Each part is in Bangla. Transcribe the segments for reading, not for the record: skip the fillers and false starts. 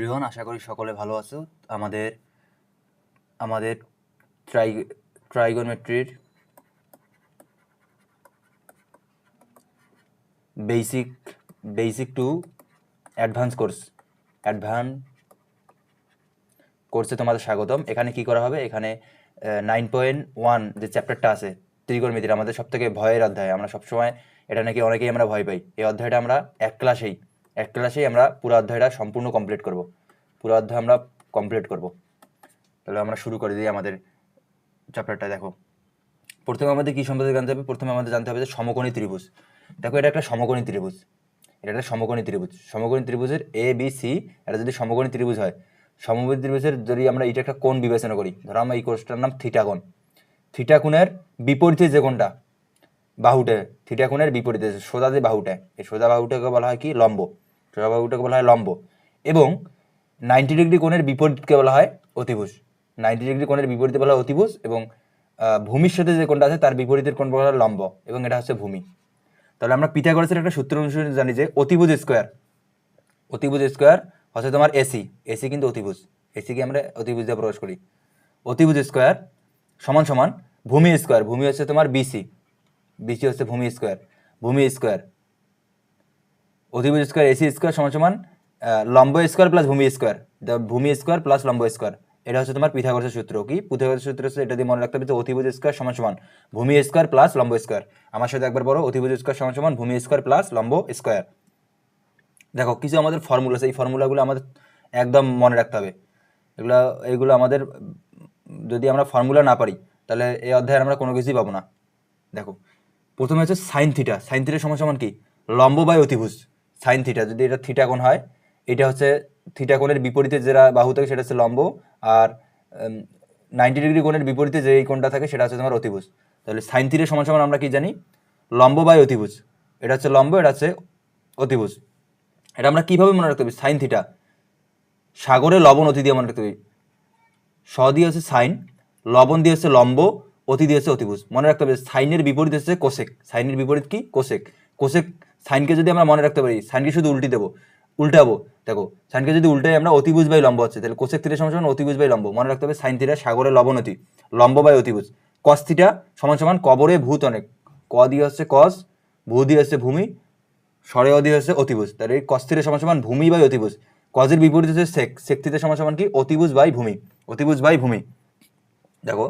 এভরিওয়ান, আশা করি সকলে ভালো আছো। আমাদের আমাদের ট্রাইগোনোমেট্রির বেসিক টু অ্যাডভান্স কোর্সে তোমাদের স্বাগতম। এখানে কি করা হবে? এখানে 9.1 যে চ্যাপ্টারটা আছে ত্রিকোণমিতির, আমাদের সব থেকে ভয়ের অধ্যায়। আমরা সবসময় এটা নাকি অনেকেই আমরা ভয় পাই। এই অধ্যায়টা আমরা এক ক্লাসেই আমরা পুরো অধ্যায়টা সম্পূর্ণ কমপ্লিট করব। পুরো অধ্যায় আমরা কমপ্লিট করব। তাহলে আমরা শুরু করে দিই আমাদের চ্যাপ্টারটা। দেখো, প্রথমে আমাদের কী সম্পর্কে জানতে হবে? প্রথমে আমাদের জানতে হবে যে সমকোণী ত্রিভুজ। দেখো, এটা একটা সমকোণী ত্রিভুজ। সমকোণী ত্রিভুজের এ বি সি, এটা যদি সমকোণী ত্রিভুজ হয়, সমকোণী ত্রিভুজের যদি আমরা এটা একটা কোণ বিবেচনা করি, ধরো আমরা এই কোণটার নাম থিটা কোণ। থিটা কোণের বিপরীতে যে কোণটা, বাহুটে, থিটা কোণের বিপরীতে সোজা যে বাহুটা, এই সোজা বাহুটাকে বলা হয় কি? লম্ব। সোজা বাহুটাকে বলা হয় লম্ব। এবং 90 ডিগ্রি কোণের বিপরীতকে বলা হয় অতিভুজ। 90 ডিগ্রি কোণের বিপরীতে বলা হয় অতিভুজ, এবং ভূমির সাথে যে কোণটা আছে তার বিপরীতের কোণ বলা হয় লম্ব, এবং এটা হচ্ছে ভূমি। তাহলে আমরা পিথাগোরাসের একটা সূত্র অনুসারে জানি যে অতিভুজ স্কোয়ার হচ্ছে তোমার এসি কিন্তু অতিভুজ। এসিকে আমরা অতিভুজ দিয়ে প্রকাশ করি। অতিভুজ স্কোয়ার সমান সমান ভূমি স্কোয়ার। ভূমি হচ্ছে তোমার বিসি হচ্ছে ভূমি স্কোয়ার। অতিভুজ স্কোয়ার এসি স্কোয়ার সমান সমান লম্ব স্কোয়ার প্লাস ভূমি স্কোয়ার প্লাস লম্ব স্কোয়ার। এটা হচ্ছে তোমার পিথাগোরাসের সূত্র। কি পিথাগোরাসের সূত্র হচ্ছে? এটা দিয়ে মনে রাখতে হবে যে অতিভুজ স্কোয়ার সমান সমান ভূমি স্কোয়ার প্লাস লম্ব স্কোয়ার। আমার সাথে একবার বলো, অতিভুজ স্কোয়ার সমান সমান ভূমি স্কোয়ার প্লাস লম্ব স্কোয়ার। দেখো, কিছু আমাদের ফর্মুলা আছে, এই ফর্মুলাগুলো আমাদের একদম মনে রাখতে হবে। এইগুলো আমাদের যদি আমরা ফর্মুলা না পারি, তাহলে এই অধ্যায়ে আমরা কোনো কিছুই পাবো না। দেখো, প্রথমে হচ্ছে সাইন থিটা সমান সমান কি? লম্ব বাই অতিভুজ। সাইন থিটা, যদি এটা থিটা কোণ হয়, এটা হচ্ছে থিটা কোণের বিপরীতে যেটা বাহু থাকে সেটা হচ্ছে লম্ব, আর 90 ডিগ্রি কোণের বিপরীতে যে কোণটা থাকে সেটা হচ্ছে তোমার অতিভুজ। তাহলে সাইন থিটা সমান সমান আমরা কি জানি? লম্ব বাই অতিভুজ। এটা হচ্ছে লম্ব, এটা হচ্ছে অতিভুজ। এটা আমরা কিভাবে মনে রাখতে হবে? সাইন থিটা সাগরে লবণ অতি দিয়ে মনে রাখতে হবে। স দিয়ে হচ্ছে সাইন, লবণ দিয়ে হচ্ছে লম্ব, অতি দিয়ে হচ্ছে অতিভুজ। মনে রাখতে হবে সাইনের বিপরীত হচ্ছে কোসেক। সাইনের বিপরীত কি? কোসেক সাইনকে যদি আমরা মনে রাখতে পারি, সাইনকে শুধু উল্টাবো। দেখো, সাইনকে যদি উল্টাই আমরা, অতিভুজ বাই লম্ব হচ্ছে, তাহলে কোসেক থিটা সমান সমান অতিভুজ বাই লম্ব। মনে রাখতে হবে সাইন থিটা সাগরে লবণ অতি, লম্ব বাই অতিভুজ। কস থিটা সমান সমান কবরে ভূত অনেক। ক দিয়ে হচ্ছে কস, ভূ দিয়ে হচ্ছে ভূমি, সরে দিয়ে হচ্ছে অতিভুজ। তাহলে এই কস থিটা সমান সমান ভূমি বাই অতিভুজ। কজের বিপরীত হচ্ছে সেক থিটা সমান সমান কি? অতিভুজ বাই ভূমি। দেখো,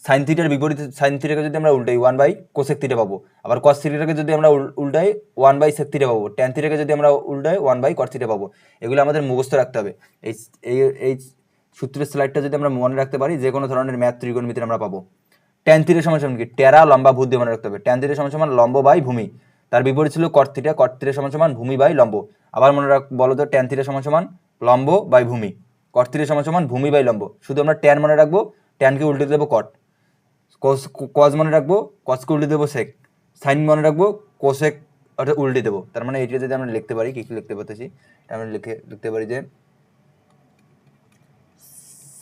সাইন থিটার বিপরীতে সাইন থিটাকে যদি আমরা উল্টাই 1 বাই কোসেক থিটা পাবো। আবার কস থিটাকে যদি আমরা উল্টাই 1 বাই সেক থিটা পাবো। ট্যান থিটাকে যদি আমরা উল্টাই 1 বাই কট থিটা পাবো। এগুলো আমাদের মুখস্থ রাখতে হবে। এই সূত্রের স্লাইডটা যদি আমরা মনে রাখতে পারি, যে কোনো ধরনের ম্যাথ ত্রিকোণমিতিতে আমরা পাবো। ট্যান থিটা সমান সমান কি? টেরা লম্বা ভূত দিয়ে মনে রাখতে হবে। ট্যান থিটা সমান সমান লম্ব বাই ভূমি, তার বিপরীত ছিল কট থিটা সমান সমান ভূমি বাই লম্ব। আবার মনে বলো তো, ট্যান থিটা সমান সমান লম্ব বাই ভূমি, কট থিটা সমান সমান ভূমি বাই লম্ব। শুধু আমরা ট্যান মনে রাখবো, ট্যানকে উল্টে দেবো কট। কজ মনে রাখবো, কজকে উল্টে দেবো সেক। সাইন মনে রাখবো, কোসেক অর্থাৎ উল্টে দেবো। তার মানে এইটা যদি আমরা লিখতে পারি, কি লিখতে পারতেছি, আমরা লিখতে পারি যে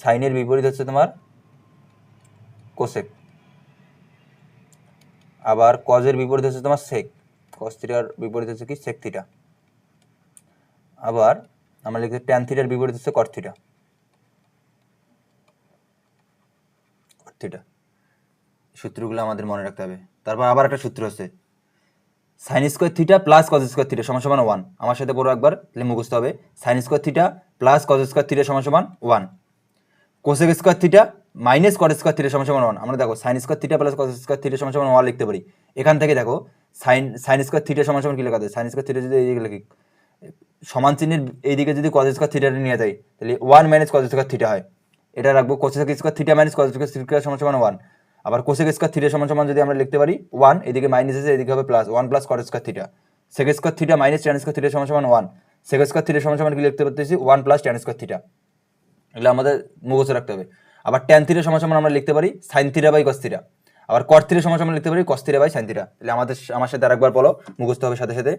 সাইনের বিপরীত হচ্ছে তোমার কোসেক, আবার কজের বিপরীত হচ্ছে তোমার সেক। কস থিটার বিপরীত হচ্ছে কি? Sec theta. আবার আমরা লিখতে ট্যান থিটার বিপরীত হচ্ছে কট থিটা। সূত্রগুলো আমাদের মনে রাখতে হবে। তারপর আবার একটা সূত্র আছে, sign square theta plus cos square theta সমান সমান 1। আমার সাথে পড়ো একবার, তাহলে মুখস্থ হবে। Sign square theta plus cos square theta সমান সমান 1। Cosec square theta minus cot square theta সমান সমান 1। আমরা দেখো sign square theta plus cos square theta সমান সমান 1 লিখতে পারি। এখান থেকে দেখো, সাইন স্কোয়ার থিটা সমান সমান কি লেখা যায়? সাইন স্কোয়ার থিটা যদি এইদিকে লিখি, সমান চিহ্নের এইদিকে যদি কজ স্কোয়ার থিটাটা নিয়ে যায়, তাহলে 1 মাইনাস কজ স্কোয়ার থিটা হয়। এটা রাখবো cosec square theta minus cos square theta সমান সমান 1। আবার কোসেক স্কোয়ার থিটা সমান সমান যদি আমরা লিখতে পারি 1, এদিকে মাইনাস আছে, এদিকে হবে plus, 1 plus cot square theta. Sec square theta minus tan square theta সমান সমান 1। সেক স্কোয়ার থিটা সমান সমান কি লিখতে পারতেছি? 1 প্লাস ট্যান স্কোয়ার থিটা। এগুলো আমাদের মুখস্থ রাখতে হবে। আবার ট্যান থিটা সমান সমান আমরা লিখতে পারি sine theta by cos theta. আবার কট থিটা সমান সমান লিখতে পারি cos theta by sine theta. তাহলে আমার সাথে আরেকবার বলো, মুখস্থ হবে সাথে সাথে।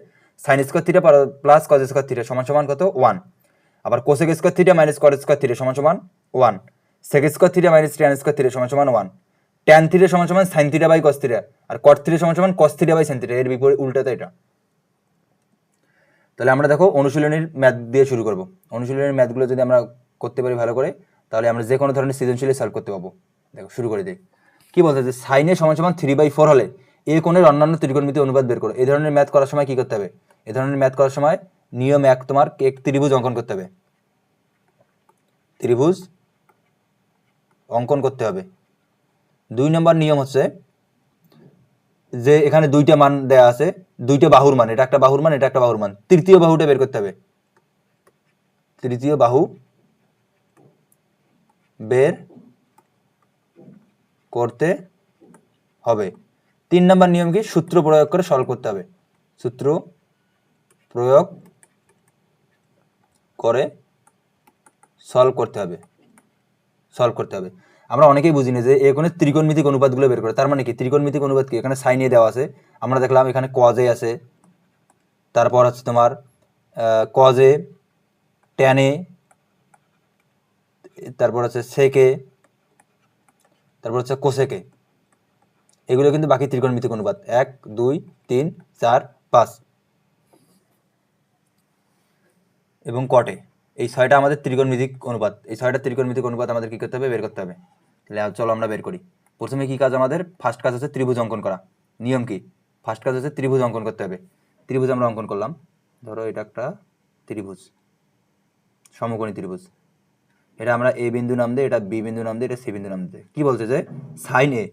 Sine square theta plus cos square theta সমান সমান কত? 1। আবার cosec square theta minus cot square theta সমান সমান 1। Sec square theta minus tan square theta সমান সমান 1। ট্যান থিটা সমান সমান sine theta by cos theta, আর কট থিটা সমান সমান cos theta by sine theta. এর বিপরীত উল্টাতে এটা। তাহলে আমরা দেখো অনুশীলনীর ম্যাথ দিয়ে শুরু করব। অনুশীলনীর ম্যাথগুলো যদি আমরা করতে পারি ভালো করে, তাহলে আমরা যে কোনো ধরনের সৃজনশীল সলভ করতে পারবো। দেখো শুরু করে দিই। কি বলতে যে সাইনের সমান সমান 3/4 হলে এ কোণের অন্যান্য ত্রিকোণমিতি অনুপাত বের করো। এই ধরনের ম্যাথ করার সময় কি করতে হবে? এই ধরনের ম্যাথ করার সময় নিয়ম এক, তোমার এক ত্রিভুজ অঙ্কন করতে হবে। ত্রিভুজ অঙ্কন করতে হবে। 2 নম্বর নিয়ম হচ্ছে যে এখানে দুইটা মান দেয়া আছে, দুইটা বাহুর মান, এটা একটা বাহুর মান, এটা একটা বাহুর মান, তৃতীয় বাহুটা বের করতে হবে। তৃতীয় বাহু বের করতে হবে। 3 নম্বর নিয়ম কি? সূত্র প্রয়োগ করে সলভ করতে হবে। সূত্র প্রয়োগ করে সলভ করতে হবে। আমরা অনেকেই বুঝি না যে এ কোণের ত্রিকোণমিতিক অনুপাতগুলো বের করে। তার মানে কি ত্রিকোণমিতিক অনুপাত কি? এখানে সাইন এ দেওয়া আছে, আমরা দেখলাম এখানে কজ এ আছে, তারপর হচ্ছে তোমার কজ এ, ট্যান এ, তারপর হচ্ছে সেক এ, তারপর হচ্ছে কোসেক এ। এগুলো কিন্তু বাকি ত্রিকোণমিতিক অনুপাত 1 2 3 4 5 এবং কটে। এই 6টা আমাদের ত্রিকোণমিতিক অনুপাত। এই 6টা ত্রিকোণমিতিক অনুপাত আমাদের কি করতে হবে? বের করতে হবে। তাহলে চলো আমরা বের করি। প্রথমে কি কাজ আমাদের? ফার্স্ট কাজ হচ্ছে ত্রিভুজ অঙ্কন করা। নিয়ম কি? ফার্স্ট কাজ হচ্ছে ত্রিভুজ অঙ্কন করতে হবে। ত্রিভুজ আমরা অঙ্কন করলাম। ধরো এটা একটা ত্রিভুজ, সমকোণী ত্রিভুজ। এটা আমরা এ বিন্দু নাম দিই, এটা বি বিন্দু নাম দিই, এটা সি বিন্দু নাম দিই। কি বলছে যে সাইন এ,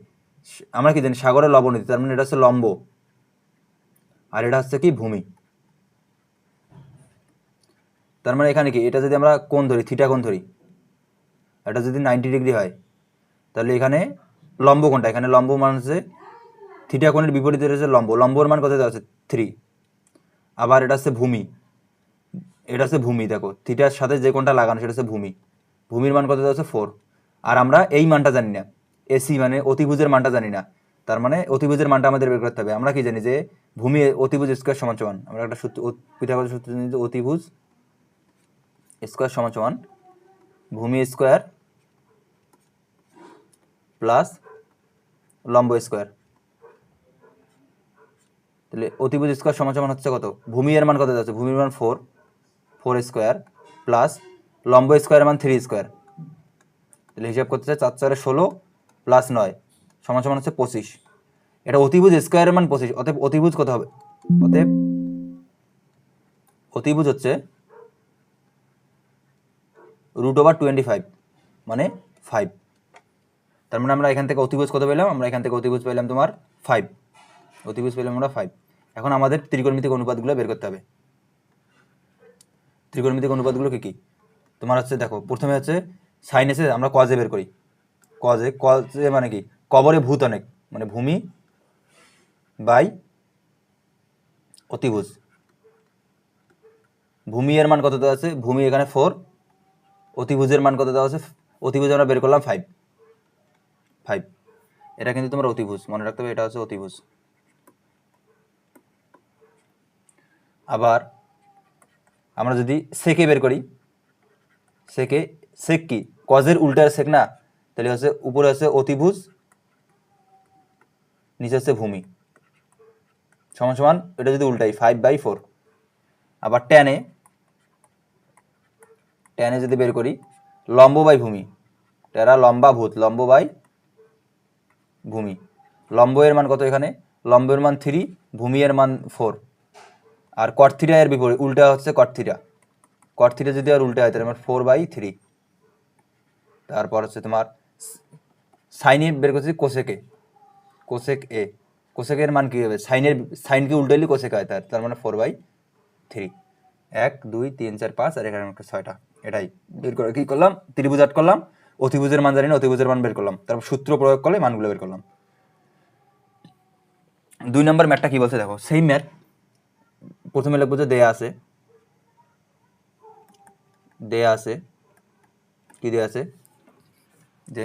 আমরা কি জানি সাগরের লবণীতি, তার মানে এটা হচ্ছে লম্ব, আর এটা হচ্ছে কি ভূমি। তার মানে এখানে কি, এটা যদি আমরা কোণ ধরি, থিটা কোণ ধরি, এটা যদি 90 ডিগ্রি হয়, তাহলে এখানে লম্ব কোণটা, এখানে লম্ব মান হচ্ছে থিটা কোণের বিপরীতে রয়েছে লম্ব। লম্বর মান কত দেওয়া আছে? 3। আবার এটা হচ্ছে ভূমি, এটা হচ্ছে ভূমি। দেখো থিটার সাথে যে কোণটা লাগানো সেটা হচ্ছে ভূমি। ভূমির মান কত দেওয়া আছে? 4। আর আমরা এই মানটা জানি না, এসি মানে অতিভুজের মানটা জানি না। তার মানে অতিভুজের মানটা আমাদের বের করতে হবে। আমরা কি জানি যে ভূমি অতিভুজ স্কোয়ার সমান সমান, আমরা একটা সূত্র, পিথাগোরাস সূত্র জানি যে অতিভুজ স্কোয়ার সমান সমান ভূমি স্কোয়ার প্লাস লম্ব স্কোয়ার। তাহলে অতিভুজ স্কোয়ার সমান সমান হচ্ছে কত? ভূমি এর মান কত যাচ্ছে? ভূমির মান 4 স্কোয়ার প্লাস লম্ব স্কোয়ারের মান 3 স্কোয়ার। তাহলে হিসাব করতে চাই 4 4 16 প্লাস 9 সমান সমান হচ্ছে 25। এটা অতিভুজ স্কোয়ারের মান 25। অতএব অতিভুজ কত হবে? অতএব অতিভুজ হচ্ছে √25 মানে 5। তার মানে আমরা এখান থেকে অতিভুজ কত পেলাম? আমরা এখান থেকে অতিভুজ পেলাম তোমার 5। অতিভুজ পেলাম আমরা 5। এখন আমাদের ত্রিকোণমিতিক অনুপাতগুলো বের করতে হবে। ত্রিকোণমিতিক অনুপাতগুলো কি কি? তোমার হচ্ছে দেখো, প্রথমে হচ্ছে সাইন এসে আমরা কজে বের করি। কজে মানে কি? কবরে ভূত অনেক, মানে ভূমি বাই অতিভুজ। ভূমি এর মান কত দেওয়া আছে? ভূমি এখানে 4, অতিভুজের মান কত দেওয়া আছে? অতিভুজ আমরা বের করলাম 5। এটা কিন্তু তোমার অতিভুজ, মনে রাখতে হবে, এটা হচ্ছে অতিভুজ। আবার আমরা যদি সেকে বের করি, সেক কি? কজের উল্টার সেক না? তাহলে হচ্ছে উপরে হচ্ছে অতিভুজ, নিচে হচ্ছে ভূমি, সমান সমান এটা যদি উল্টাই 5/4। আবার ট্যানে যদি বের করি, লম্ব বাই ভূমি, টেরা লম্বা ভূত, লম্ব বাই ভূমি। লম্ব এর মান কত? এখানে লম্বের মান 3, ভূমি এর মান 4। আর কট থিটা এর বিপরীত উল্টা হচ্ছে কট থিটা। কট থিটা যদি আর উল্টা হয় তাহলে আমার 4/3। তারপর হচ্ছে তোমার সাইন এ বের করছি কোসেক এ। কোসেকের মান কি হবে? সাইনকে উল্টাইলে কোসেক হয়, তার মানে 4/3। 1 2 3 4 5 আর এখানে একটা 6টা। এটাই বের করে কি করলাম? ত্রিভুজ আট করলাম, অতিভুজের মান জানি না, অতিভুজের মান বের করলাম, তারপর সূত্র প্রয়োগ করলে মানগুলো বের করলাম। 2 নম্বর ম্যাথটা কি বলছে দেখো, সেই ম্যাথ প্রথমে লিখবো যে দেয়া আছে কি দেয়া আছে যে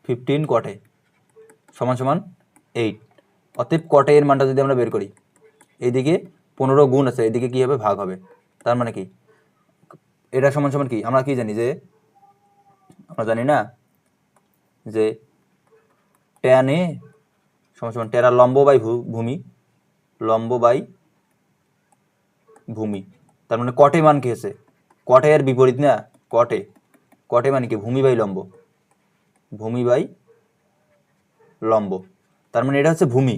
15 কটে সমান সমান 8। অতএব কটে এর মানটা যদি আমরা বের করি, এইদিকে 15 গুণ আছে, এদিকে কি হবে? ভাগ হবে। তার মানে কি? এটা সমান সমান কি? আমরা কি জানি যে, আমরা জানি না যে ট্যান এ সমান সমান টেরা লম্ব বাই ভূমি, লম্ব বাই ভূমি। তার মানে কটে মান কি আছে, কটে এর বিপরীত না, কটে, কটে মানে কি ভূমি বাই লম্ব, ভূমি বাই লম্ব। তার মানে এটা হচ্ছে ভূমি,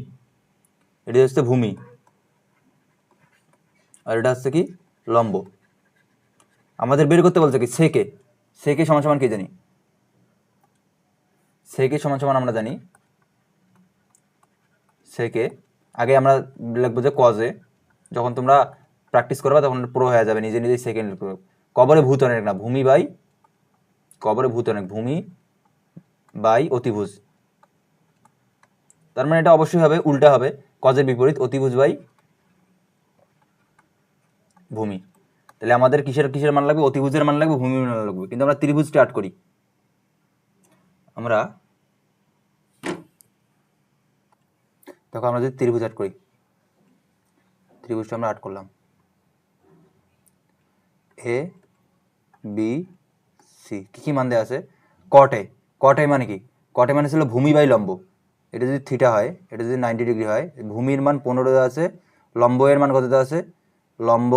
এটা হচ্ছে ভূমি, আর এটা হচ্ছে কি লম্ব। আমাদের বের করতে বলছে কি সেকে, সেকে সমান সমান কি জানি, সেকে সমান সমান আমরা জানি, সেকে আগে আমরা লিখবো যে কজে, যখন তোমরা প্র্যাকটিস করবা তখন প্রো হয়ে যাবে, নিজে নিজেই সেকেন্ড প্রয়োগ। কবরে ভূত অনেক না, ভূমি বাই, কবরে ভূত অনেক, ভূমি বাই অতিভুজ। তার মানে এটা অবশ্যই হবে উল্টা হবে, কজের বিপরীত, অতিভুজ বাই ভূমি। তাহলে আমাদের কিসের কিসের মান লাগবে, অতিভুজের মান লাগবে, ভূমির মান লাগবে। কিন্তু আমরা ত্রিভুজ স্টার্ট করি, আমরা দেখো আমরা যদি ত্রিভুজ আট করি, ত্রিভুজটা আমরা আট করলাম, এ বি সি, কী কী মান দেওয়া আছে, কটে, কটে মানে কি, কটে মানে ছিল ভূমি বাই লম্ব, এটা যদি থিটা হয়, এটা যদি 90 ডিগ্রি হয়, ভূমির মান 15 দেওয়া আছে, লম্ব এর মান কত দেওয়া আছে, লম্ব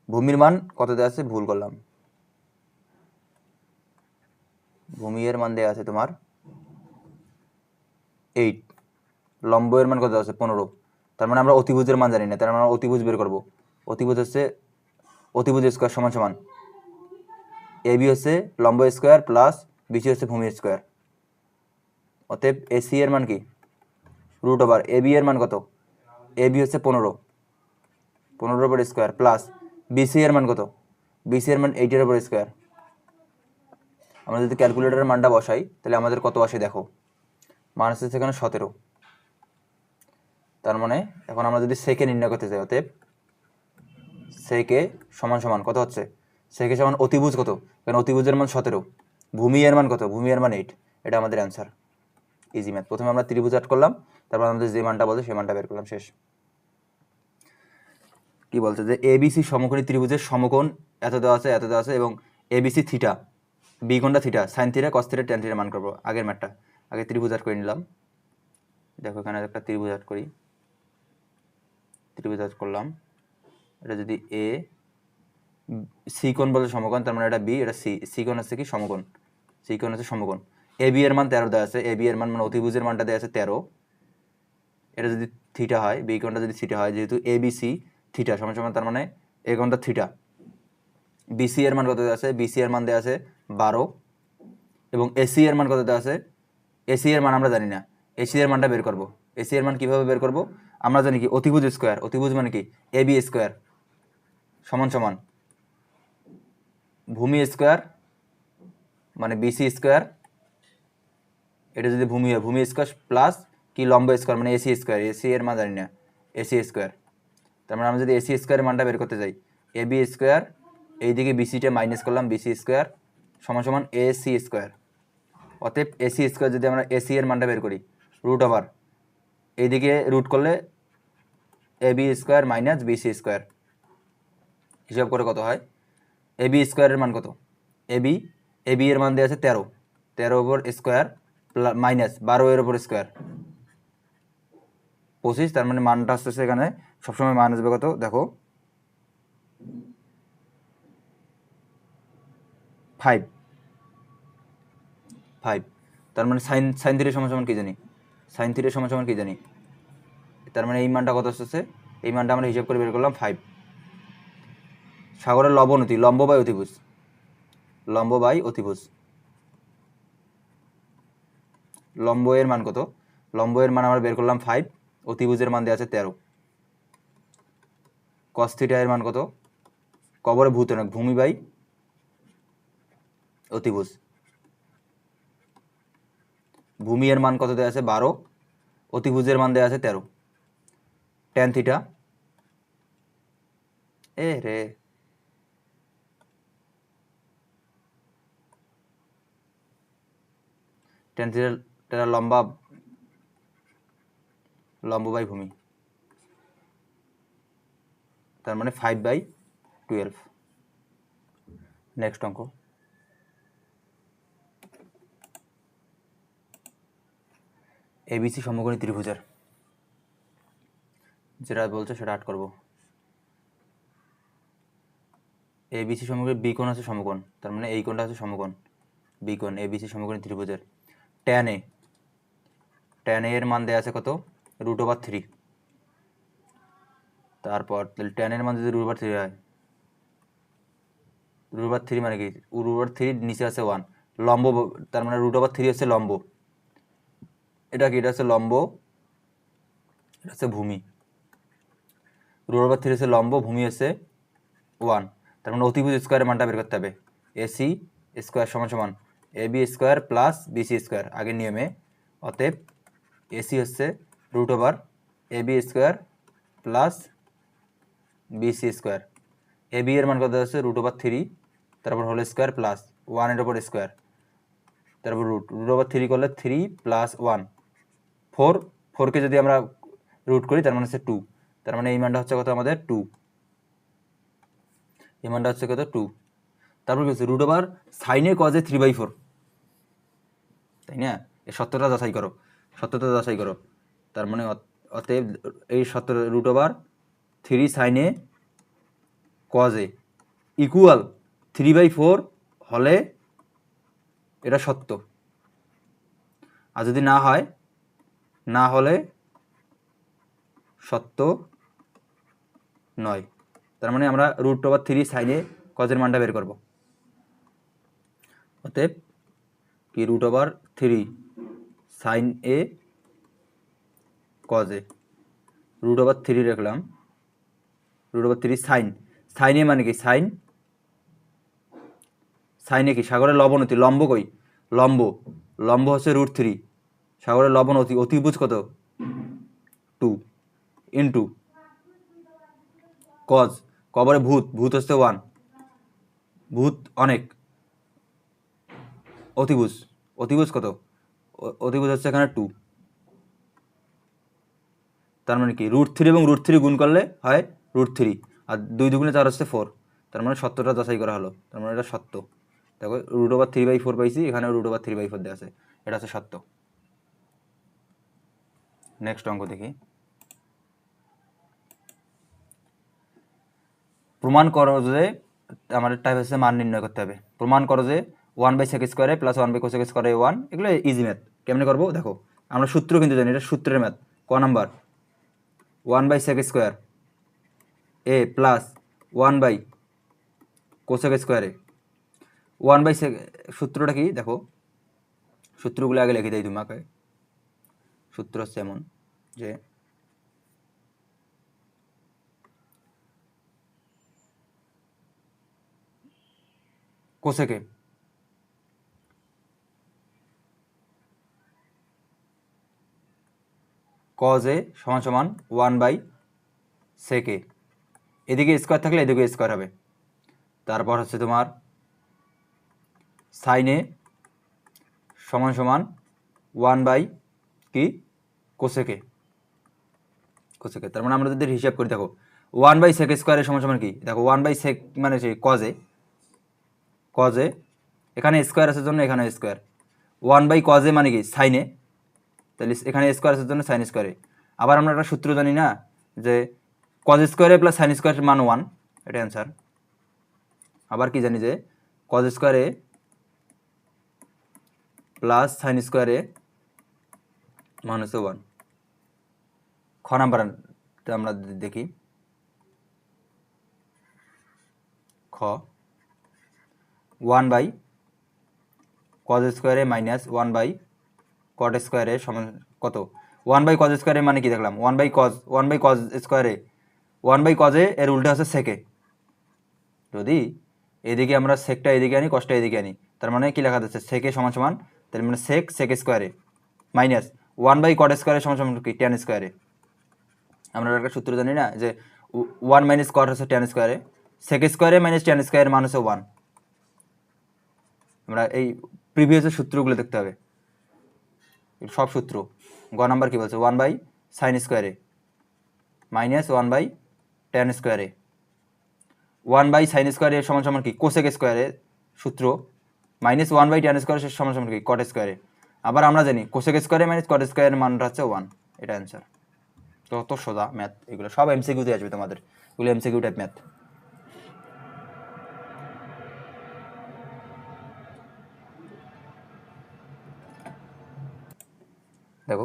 ভূমির মান কত দেওয়া আছে, ভুল করলাম, ভূমি এর মান দেওয়া আছে তোমার 8, লম্ব এর মান কত দেওয়া আছে 15। তার মানে আমরা অতিভুজের মান জানি না, তার মানে আমরা অতিভুজ বের করবো। অতিভুজ হচ্ছে অতিভুজ স্কোয়ার সমান সমান এ বি হচ্ছে লম্ব স্কোয়ার প্লাস বিসি হচ্ছে ভূমি স্কোয়ার। অতএব এসি এর মান কি রুট ওভার এ বি এর মান কত, এ বি হচ্ছে 15, 15 ওপর স্কোয়ার প্লাস বিসি এর মান কত, বিসি এর মান 8 এর ওপর স্কোয়ার। আমরা যদি ক্যালকুলেটরের মানটা বসাই তাহলে আমাদের কত আসে দেখো, মান আসছে সেখানে 17। তার মানে এখন আমরা যদি সেকে নির্ণয় করতে চাই, অতএব সেকে সমান সমান কত হচ্ছে, সেকে সমান অতিভুজ কত, কারণ অতিভুজের মান 17, ভূমি এর মান কত, ভূমি এর মান 8, এটা আমাদের অ্যান্সার। Easy math. প্রথমে আমরা ত্রিভুজ আট করলাম, তারপর আমাদের যে মানটা বলছে সেই মানটা বের করলাম, শেষ। কি বলছে যে এবিসি সমকোণী ত্রিভুজের সমকোণ এত দেওয়া আছে, এত দেওয়া আছে, এবং এবিসি থিটা, বি কোণটা theta, sine theta, cos theta, tan theta মান করবো। আগের ম্যাথটা আগে ত্রিভুজ আট করে নিলাম। দেখো এখানে একটা ত্রিভুজ আট করি, ত্রিভুজ আট করলাম। এটা যদি এ সি কোণ বলে সমকোণ, তার মানে এটা বি, এটা সি, সি কোণ হচ্ছে কি সমকোণ, সি কোণ হচ্ছে সমকোণ। এ বি এর মান 13 দেওয়া আছে, এ বি এর মান মানে অতিভুজের মানটা দেওয়া আছে 13, এটা যদি থিটা হয়, বি কোণটা যদি থিটা হয়, যেহেতু এ বি সি থিটা সমান সমান, তার মানে এ কোণটা থিটা। বিসি এর মান কত দেওয়া আছে, বিসি এর মান দেওয়া আছে 12, এবং এসি এর মান কত দেওয়া আছে, এসি এর মান আমরা জানি না, এসি এর মানটা বের করব। এসি এর মান কিভাবে বের করব, আমরা জানি কি অতিভুজ স্কোয়ার, অতিভুজ মানে কি এ বি স্কোয়ার সমান সমান ভূমি স্কোয়ার মানে বিসি স্কোয়ার, এটা যদি ভূমি হয় ভূমি স্কোয়ার প্লাস কি লম্ব স্কোয়ার মানে এসি স্কোয়ার, এসি এর মান জানি না, এসি স্কোয়ার। তার মানে আমরা যদি এসি স্কোয়ারের মানটা বের করতে যাই, এ বি স্কোয়ার, এইদিকে বিসিটা মাইনাস করলাম, বিসি স্কোয়ার সমান সমান এসি স্কোয়ার। অতএব এসি স্কোয়ার যদি আমরা এসি এর মানটা বের করি, রুট ওভার এইদিকে রুট করলে A B square minus BC square, হিসাব করে কত হয়, এ বি স্কোয়ারের মান কত, এ বি, এ বি এর মান দেওয়া আছে 13, 13 ওপর স্কোয়ার মাইনাস 12 এর ওপর স্কোয়ার 25। তার মানে মানটা আসতেছে এখানে সবসময় মান আসবে কত দেখো 5, 5। তার মানে সাইন সাইন থিটা সমান সমান কি জানি, সাইন থিটা সমান সমান কি জানি, তার মানে এই মানটা কত আসতেছে, এই মানটা আমরা হিসাব করে বের করলাম 5। সাগরের লবণতি, লম্ব বাই অতিভুজ, লম্ব বাই অতিভুজ, লম্ব এর মান কত, লম্ব এর মান আমরা বের করলাম 5, অতিভুজের মান দেওয়া আছে 13, কস থিটা এর মান কত, কবরে ভূত অনেক, ভূমি বাই অতিভুজ, ভূমি এর মান কত দেওয়া আছে 12, অতিভুজের মান দেওয়া আছে 13, ট্যান থিটা, এ রে ট্যান থিটা লম্বা, লম্ব বাই ভূমি, তার মানে 5/12। নেক্সট অঙ্ক, এবিসি সমকোণী ত্রিভুজের যেটা বলছে সেটা আট করবো। এবিসি সমকোণ বি কোণ আছে সমকোণ, তার মানে এই কোণটা হচ্ছে সমকোণ বি কোণ এবিসি সমকোণী ত্রিভুজের। ট্যান এ এর মান দেওয়া আছে কত, √3। তারপর তাহলে ট্যান এর মান যদি √3 হয়, √3 মানে কি, √3 নিচে আছে 1, লম্ব তার মানে √3 হচ্ছে লম্ব, এটা কি, এটা হচ্ছে লম্ব, এটা হচ্ছে ভূমি। √3 হচ্ছে লম্ব, ভূমি হচ্ছে 1, তার মানে অতিভুজ স্কোয়ারের মানটা বের করতে হবে। এসি স্কোয়ার সমান সমান AB square plus BC square আগের নিয়মে। অতএব এসি হচ্ছে √AB square plus BC square. AB এর মান কত হচ্ছে √3, তারপর হোল স্কোয়ার প্লাস 1 এর ওপর স্কোয়ার, তারপর √3 করলে 3 প্লাস 1 4, 4কে যদি আমরা রুট করি তার মানে হচ্ছে 2, তার মানে এই মানটা হচ্ছে কত আমাদের 2, এই মানটা হচ্ছে কত 2। তারপর কি হচ্ছে √সাইনে কজে 3/4, তাই না, এই সত্যটা যাচাই করো, সত্যটা যাচাই করো। তার মানে অতএব এই সত্য √3 সাইনে কজে ইকুয়াল 3/4 হলে এটা সত্য, আর যদি না হয়, না হলে সত্য নয়। তার মানে আমরা √3 সাইনে কজের মানটা বের করব। অতএব কি √3 সাইন এ কজ এ, √3 রাখলাম, √3 সাইন, সাইন এ মানে কি, সাইন, সাইনে কি সাগরের লবণতি, লম্ব কই, লম্ব, লম্ব হচ্ছে √3, সাগরের লবণ অতিভুজ কত 2 ইন্টু কজ, কবরে ভূত, ভূত হচ্ছে 1, ভূত অনেক, অতিভুজ, অতিভুজ কত, অতিভুজ হচ্ছে এখানে 2, তার মানে কি √3 এবং √3 গুণ করলে হয় √3, আর 2 দুগুণে 4 হচ্ছে 4, তার মানে সত্যটা যাচাই করা হলো, তার মানে এটা সত্য। দেখো √3/4 পাইছি, এখানে √3/4 দেওয়া আছে, এটা হচ্ছে সত্য। নেক্সট অঙ্ক দেখি। প্রমাণ করো যে, আমাদের টাইপ হচ্ছে মান নির্ণয় করতে হবে। প্রমাণ করো যে 1/sec² প্লাস 1/cosec² 1, এগুলো ইজি ম্যাথ। কেমনে করবো দেখো, আমরা সূত্র কিন্তু জানি, এটা সূত্রের ম্যাথ। ক নাম্বার 1/sec² এ প্লাস 1/cosec², 1/sec, সূত্রটা কি দেখো, সূত্রগুলো আগে লিখে দিই তোমাকে। সূত্র হচ্ছে এমন যে কোসেকে কজ এ সমান সমান 1/sec এ, এদিকে স্কোয়ার থাকলে এদিকে স্কোয়ার হবে। তারপর হচ্ছে তোমার সাইন এ সমান সমান 1/ কি কোসেকে, কোসেকে, তার মানে আমরা যদি হিসাব করি দেখো 1/sec² সমান সমান কি, দেখো 1/sec মানে হচ্ছে কজে, কজে এখানে স্কোয়ার আসার জন্য এখানে স্কোয়ার, 1/cos মানে কি সাইনে, তাহলে এখানে স্কোয়ার আসার জন্য সাইন স্কোয়ারে। আবার আমরা একটা সূত্র জানি না যে cos² প্লাস সাইন স্কোয়ারের মান 1, এটা অ্যান্সার। আবার কি জানি যে cos² প্লাস সাইন স্কোয়ারে মান হচ্ছে 1। খ নাম্বার আমরা দেখি, খ 1/cos² মাইনাস 1/cot² সমান কত, 1/cos² মানে কি দেখলাম 1/cos, 1/cos², 1/cos এর উল্টা হচ্ছে সেকে, যদি এদিকে আমরা সেকটা এদিকে আনি, কসটা এদিকে আনি, তার মানে কি লেখা যাচ্ছে সেকে সমান সমান, তার মানে sec² মাইনাস 1/cot² সমান সমান কি tan²। আমরা একটা সূত্র জানি না যে 1 - cot হচ্ছে tan², sec² মাইনাস tan² মান হচ্ছে 1। আমরা এই প্রিভিয়াসের সূত্রগুলো দেখতে হবে, সব সূত্র। গ নাম্বার কি বলছে 1/sin² মাইনাস 1/tan², 1/sin² সমান সমান কি cosec² সূত্র, মাইনাস 1/tan² সমান সমান কি cot²। আবার আমরা জানি cosec² মাইনাস cot² মানটা হচ্ছে 1, এটা অ্যান্সার। কত সোজা ম্যাথ, এগুলো সব এমসিকিউতে আসবে তোমাদের, এগুলো এমসিকিউ টাইপ ম্যাথ। দেখো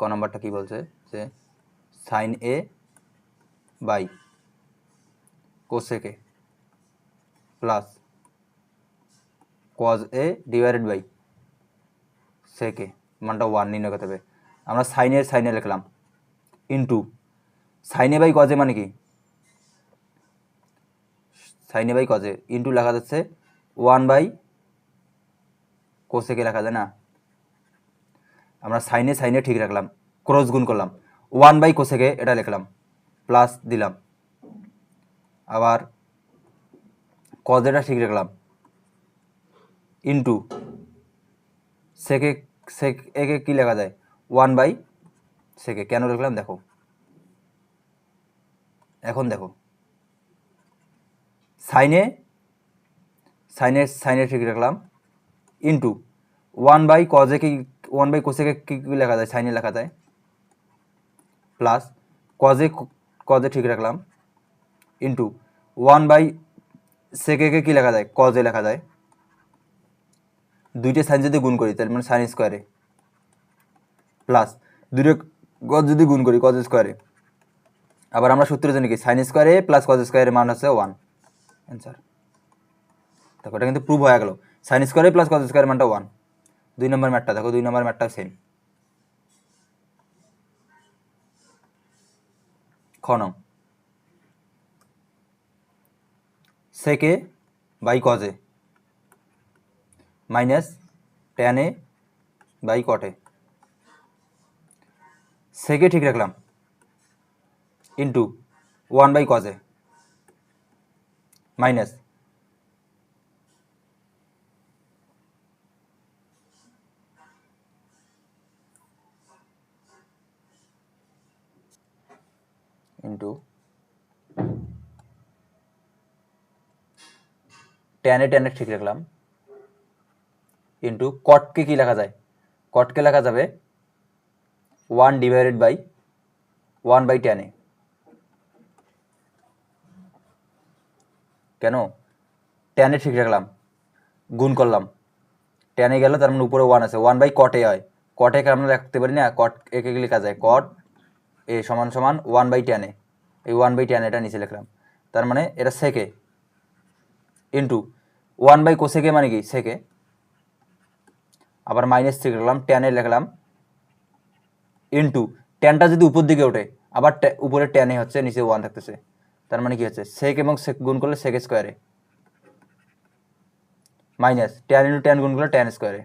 ক নাম্বারটা কি বলছে যে sine A by cosec A plus cos A divided by sec A মানটা 1 নির্ণয় করতে হবে। আমরা সাইনে লিখলাম ইন্টু সাইনে বাই কজে মানে কি, সাইনে বাই কজে ইন্টু লেখা যাচ্ছে 1 বাই কোসেকে লেখা যায় না, আমরা সাইনে ঠিক রাখলাম, ক্রস গুণ করলাম 1 বাই কোসেকে এটা লিখলাম, প্লাস দিলাম, আবার কজেটা ঠিক রাখলাম ইন্টু সেকে একে কী লেখা যায় 1 বাই সেকে, কেন লিখলাম দেখো, এখন দেখো সাইনে ঠিক রাখলাম ইন্টু 1 বাই কজে কি 1 বাই কোসেকে কী লেখা যায় সাইনে লেখা যায়, প্লাস কজে ঠিক রাখলাম ইন্টু 1 বাই সেকে কী লেখা যায় কজে লেখা যায়, দুইটা সাইন যদি গুণ করি তাহলে মানে সাইন স্কোয়ারে, প্লাস দুইটা কজ যদি গুণ করি কজ স্কোয়ারে, আবার আমরা সূত্র জানি কি সাইন স্কোয়ারে প্লাস কজ স্কোয়ারের মান হচ্ছে 1, অ্যান্সার। দেখো এটা কিন্তু প্রুভ হয়ে গেল, সাইন স্কোয়ারে প্লাস কজ স্কোয়ারের মানটা 1। 2 নম্বর ম্যাটটা দেখো, 2 নম্বর ম্যাটটা সেম। খ নং sec A by cos A minus tan A by cot A, sec A ঠিক রাখলাম into 1 by cos A minus into tan A ঠিক রাখলাম ইন্টু কটকে কী লেখা যায়, কটকে লেখা যাবে 1 divided by 1 by tan A, কেন ট্যান এ ঠিক রাখলাম গুণ করলাম, ট্যানে গেল তার মানে উপরে 1 আছে, 1 বাই কট এ হয়, কট একে আমরা রাখতে পারি না, কট একে লেখা যায় কট এ সমান সমান 1 বাই ট্যান এ, এই 1 বাই ট্যান এটা নিচে লিখলাম, তার মানে এটা সেকে ইন্টু 1 বাই কোসেকে মানে কি সেকে, আবার মাইনাস ঠিক রাখলাম ট্যানে লিখলাম ইন্টু ট্যানটা যদি উপর দিকে ওঠে আবার উপরে ট্যানে হচ্ছে নিচে 1 থাকতেছে, তার মানে কি হচ্ছে সেক এবং সেক গুণ করলে সেক স্কোয়ারে মাইনাস ট্যান ইন্টু ট্যান গুণ করলে ট্যান স্কোয়ারে,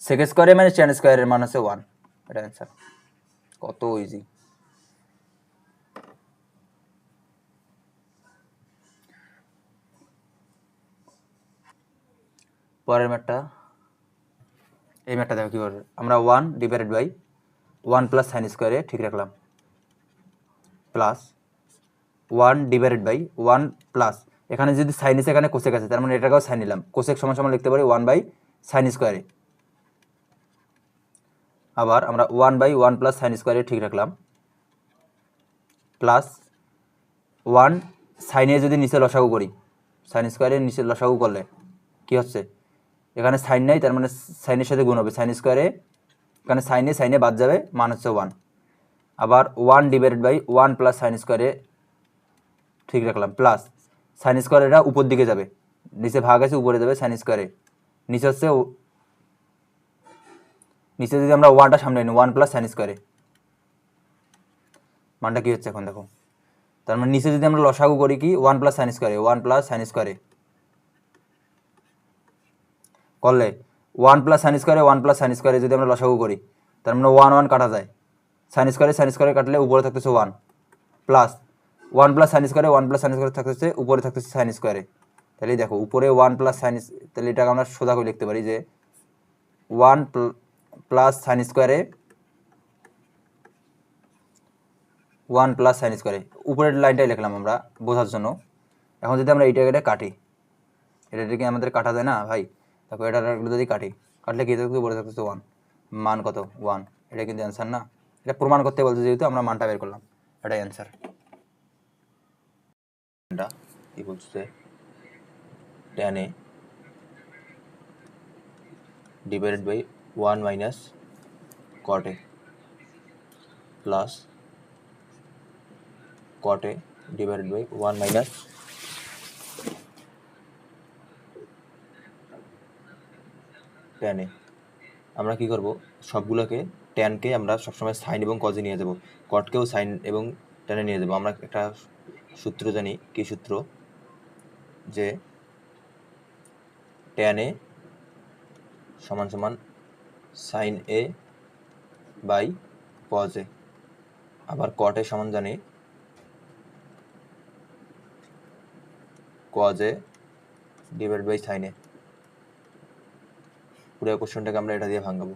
সেক স্কোয়ারে মাইনাস ট্যান স্কোয়ারের মান হচ্ছে 1, এটা অ্যান্সার। কত ইজি। পরের ম্যাটটা, এই ম্যাটটা দেখো কী করবে, আমরা 1 divided by 1 plus sign square A ঠিক রাখলাম প্লাস 1 ডিভাইডেড বাই 1 প্লাস এখানে যদি সাইন আছে এখানে কোসেক আছে, তার মানে এটাকেও সাইন নিলাম, কোসেক সমান সমান লিখতে পারি 1 বাই সাইন স্কোয়ারে, আবার আমরা 1 বাই 1 প্লাস সাইন স্কোয়ারে ঠিক রাখলাম প্লাস 1 সাইনে যদি নিচে লসাগু করি, সাইন স্কোয়ারের নিচে লসাগু করলে কি হচ্ছে, এখানে সাইন নেই তার মানে সাইনের সাথে গুণ হবে, সাইন স্কোয়ারে এখানে সাইনে বাদ যাবে, মান হচ্ছে 1, আবার 1 divided by 1 plus sign square A ঠিক রাখলাম প্লাস সাইন স্কোয়ার এটা উপর দিকে যাবে, নিচে ভাগ আছে উপরে যাবে সাইন স্কোয়ারে, নিচে হচ্ছে নিচে যদি আমরা 1টা সামনে নিই 1 প্লাস সাইন স্কোয়ারে, মানটা কী হচ্ছে এখন দেখো, তার মানে নিচে যদি আমরা লসাগু করি কি 1 প্লাস সাইন স্কোয়ারে, 1 প্লাস সাইন স্কোয়ারে করলে 1 প্লাস সাইন স্কোয়ারে 1 প্লাস সাইন স্কোয়ারে যদি আমরা লসাগু করি তার মানে 1 1 কাটা যায়, সাইন স্কোয়ারে কাটলে উপরে থাকতেছে 1 প্লাস 1 প্লাস সাইন স্কোয়ারে 1 প্লাস সাইন স্কোয়ারে থাকতেছে উপরে থাকতেছে সাইন স্কোয়ারে, তাহলে দেখো উপরে 1 প্লাস সাইন, তাহলে এটাকে আমরা সোজা করে লিখতে পারি যে 1 প্লাস সাইন স্কোয়ারে 1 প্লাস সাইন স্কোয়ারে, উপরের লাইনটাই লিখলাম আমরা বোঝার জন্য। এখন যদি আমরা এইটাকে কাটি, এটাকে আমাদের কাটা যায় না ভাই, দেখো এটা যদি কাটলে কী থাকতে উপরে থাকতেছে 1, মান কত 1, এটা কিন্তু অ্যান্সার না, এটা প্রমাণ করতে বলছে যেহেতু আমরা মানটা বের করলাম, এটাই অ্যান্সার। এটা কি বলছে, tan a divided by 1 minus cot a plus cot a divided by 1 minus tan a। আমরা কি করব, সবগুলোকে ট্যানকে আমরা সবসময় সাইন এবং কজে নিয়ে যাব, কটকেও সাইন এবং ট্যানে নিয়ে যাব। আমরা একটা সূত্র জানি, কি সূত্র, যে ট্যান এ সমান সমান sine A by cos A, আবার কট এ সমান জানি cos A divide by sine A. পুরো কোশ্চেনটাকে আমরা এটা দিয়ে ভাঙাবো।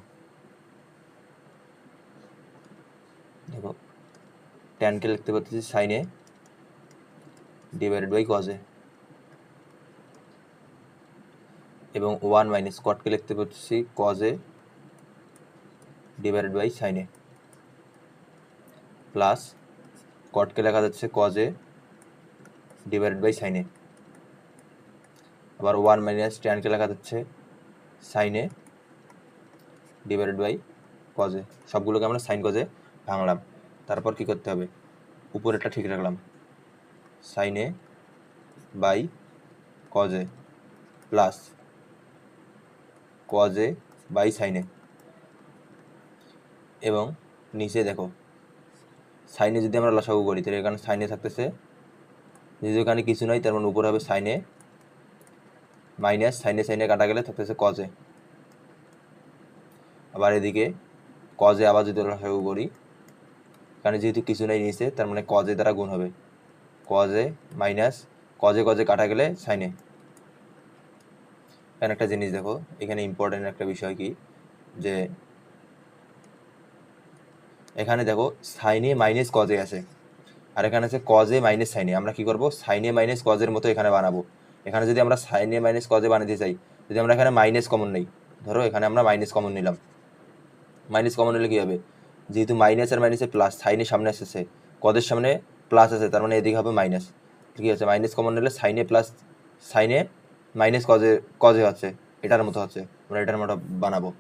দেখো ট্যানকে লিখতে পারতেছি sine A divided by cos A, এবং 1 মাইনাস কটকে লিখতে পারতেছি cos A divided by sine A, plus কটকে লেখা যাচ্ছে cos A divided by sine A, আবার 1 মাইনাস ট্যানকে লেখা যাচ্ছে sine A divided by cos A. সবগুলোকে আমরা সাইন কজে ভাঙলাম। তারপর কি করতে হবে, উপরেরটা ঠিক রাখলাম, sine A by cos A plus cos A by sine A, এবং নিচে দেখো সাইনে যদি আমরা লসাগু করি তাহলে এখানে সাইনে থাকতেছে, যদি এখানে কিছু নাই তার মানে উপরে হবে সাইনে মাইনাস সাইনে সাইনে কাটা গেলে থাকতেছে কজে, আবার এদিকে কজে আবার যদি লসাগু করি, এখানে যেহেতু কিছু নাই নিচে তার মানে কজে দ্বারা গুণ হবে, কজে মাইনাস কজে কজে কাটা গেলে সাইনে। এখানে একটা জিনিস দেখো, এখানে ইম্পর্টেন্ট একটা বিষয় কি, যে এখানে দেখো সাইনে মাইনাস কজে আছে, আর এখানে আছে কজে মাইনাস সাইনে। আমরা কি করব, সাইনে মাইনাস কজের মতো এখানে বানাবো। এখানে যদি আমরা সাইনে মাইনাস কজে বানাতে চাই, যদি আমরা এখানে মাইনাস কমন নেই, ধরো এখানে আমরা মাইনাস কমন নিলাম, মাইনাস কমন নিলে কী হবে, যেহেতু মাইনাস আর মাইনাসে প্লাস, সাইনের সামনে আসতেছে, কজের সামনে প্লাস আছে, তার মানে এদিকে হবে মাইনাস। ঠিক আছে, মাইনাস কমন নিলে সাইনে প্লাস সাইনে মাইনাস কজে কজে হচ্ছে, এটার মতো হচ্ছে, আমরা এটার মতো বানাবো।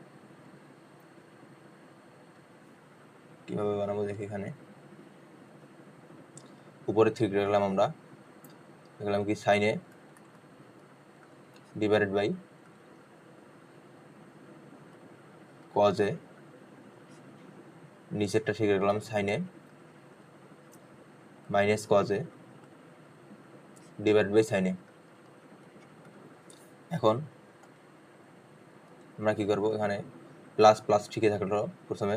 কীভাবে বানাবো দেখি, এখানে উপরে ঠিক রাখলাম, আমরা দেখলাম কি সাইনে ডিভাইডেড বাই কজে, নিচেরটা ঠিক রাখলাম সাইনে মাইনাস কজে ডিভাইড বাই সাইনে। এখন আমরা কি করব, এখানে প্লাস প্লাস ঠিকই থাকলো, প্রথমে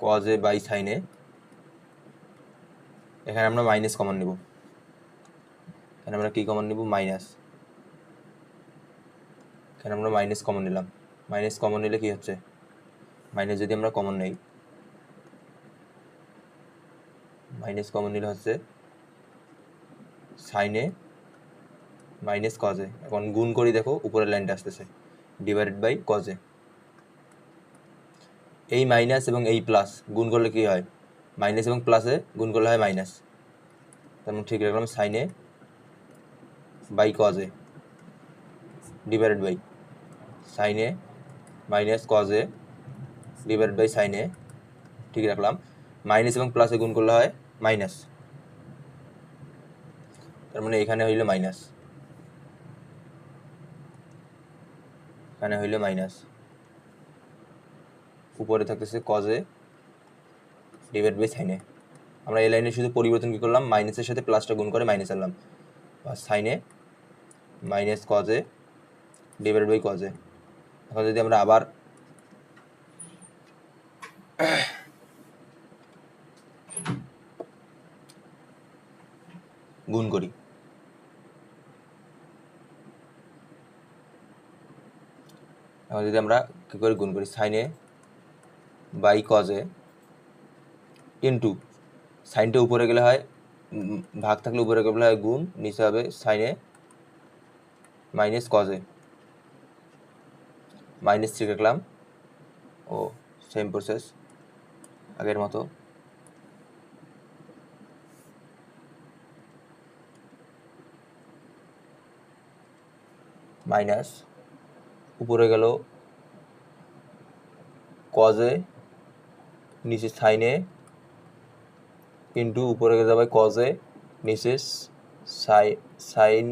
কজে বাই সাইনে, এখানে আমরা মাইনাস কমন নিব, এখানে আমরা কি কমন নিব, মাইনাস, এখানে আমরা মাইনাস কমন নিলাম। মাইনাস কমন নিলে কি হচ্ছে, মাইনাস যদি আমরা কমন নেই, মাইনাস কমন নিলে হচ্ছে সাইনে মাইনাস কজে। এখন গুণ করি, দেখো উপরের লাইনটা আসতেছে ডিভাইডেড বাই কজে, এই মাইনাস এবং এই প্লাস গুণ করলে কি হয়, মাইনাস এবং প্লাসে গুণ করলে হয় মাইনাস, তার মানে ঠিক রাখলাম sine A by cos A divided by sine A minus cos A divided by sine A, ঠিক রাখলাম। মাইনাস এবং প্লাসে গুণ করলে হয় মাইনাস, তার মানে এখানে হইল মাইনাস, এখানে হইল মাইনাস, উপরে থাকতেছে কজে ডিভাইড বাই সাইনে। আমরা এই লাইনে শুধু পরিবর্তন কি করলাম, মাইনাসের সাথে প্লাসটা গুণ করে মাইনাস আনলাম, সাইনে মাইনাস কজে ডিভাইড বাই কজে। এখন যদি আমরা আবার গুণ করি, এখন যদি আমরা কী করে গুণ করি, সাইনে বাই কজে ইন্টু, সাইনটা উপরে গেলে হয় ভাগ, থাকলে উপরে গেলে হয় গুণ, নিচে হবে সাইনে মাইনাস কজে, মাইনাস ঠিক রাখলাম, ও সেম প্রসেস আগের মতো মাইনাস উপরে গেল কজ এ নিচে সাইন এ ইন্টু উপরে যাবে কজ এ নিচে sine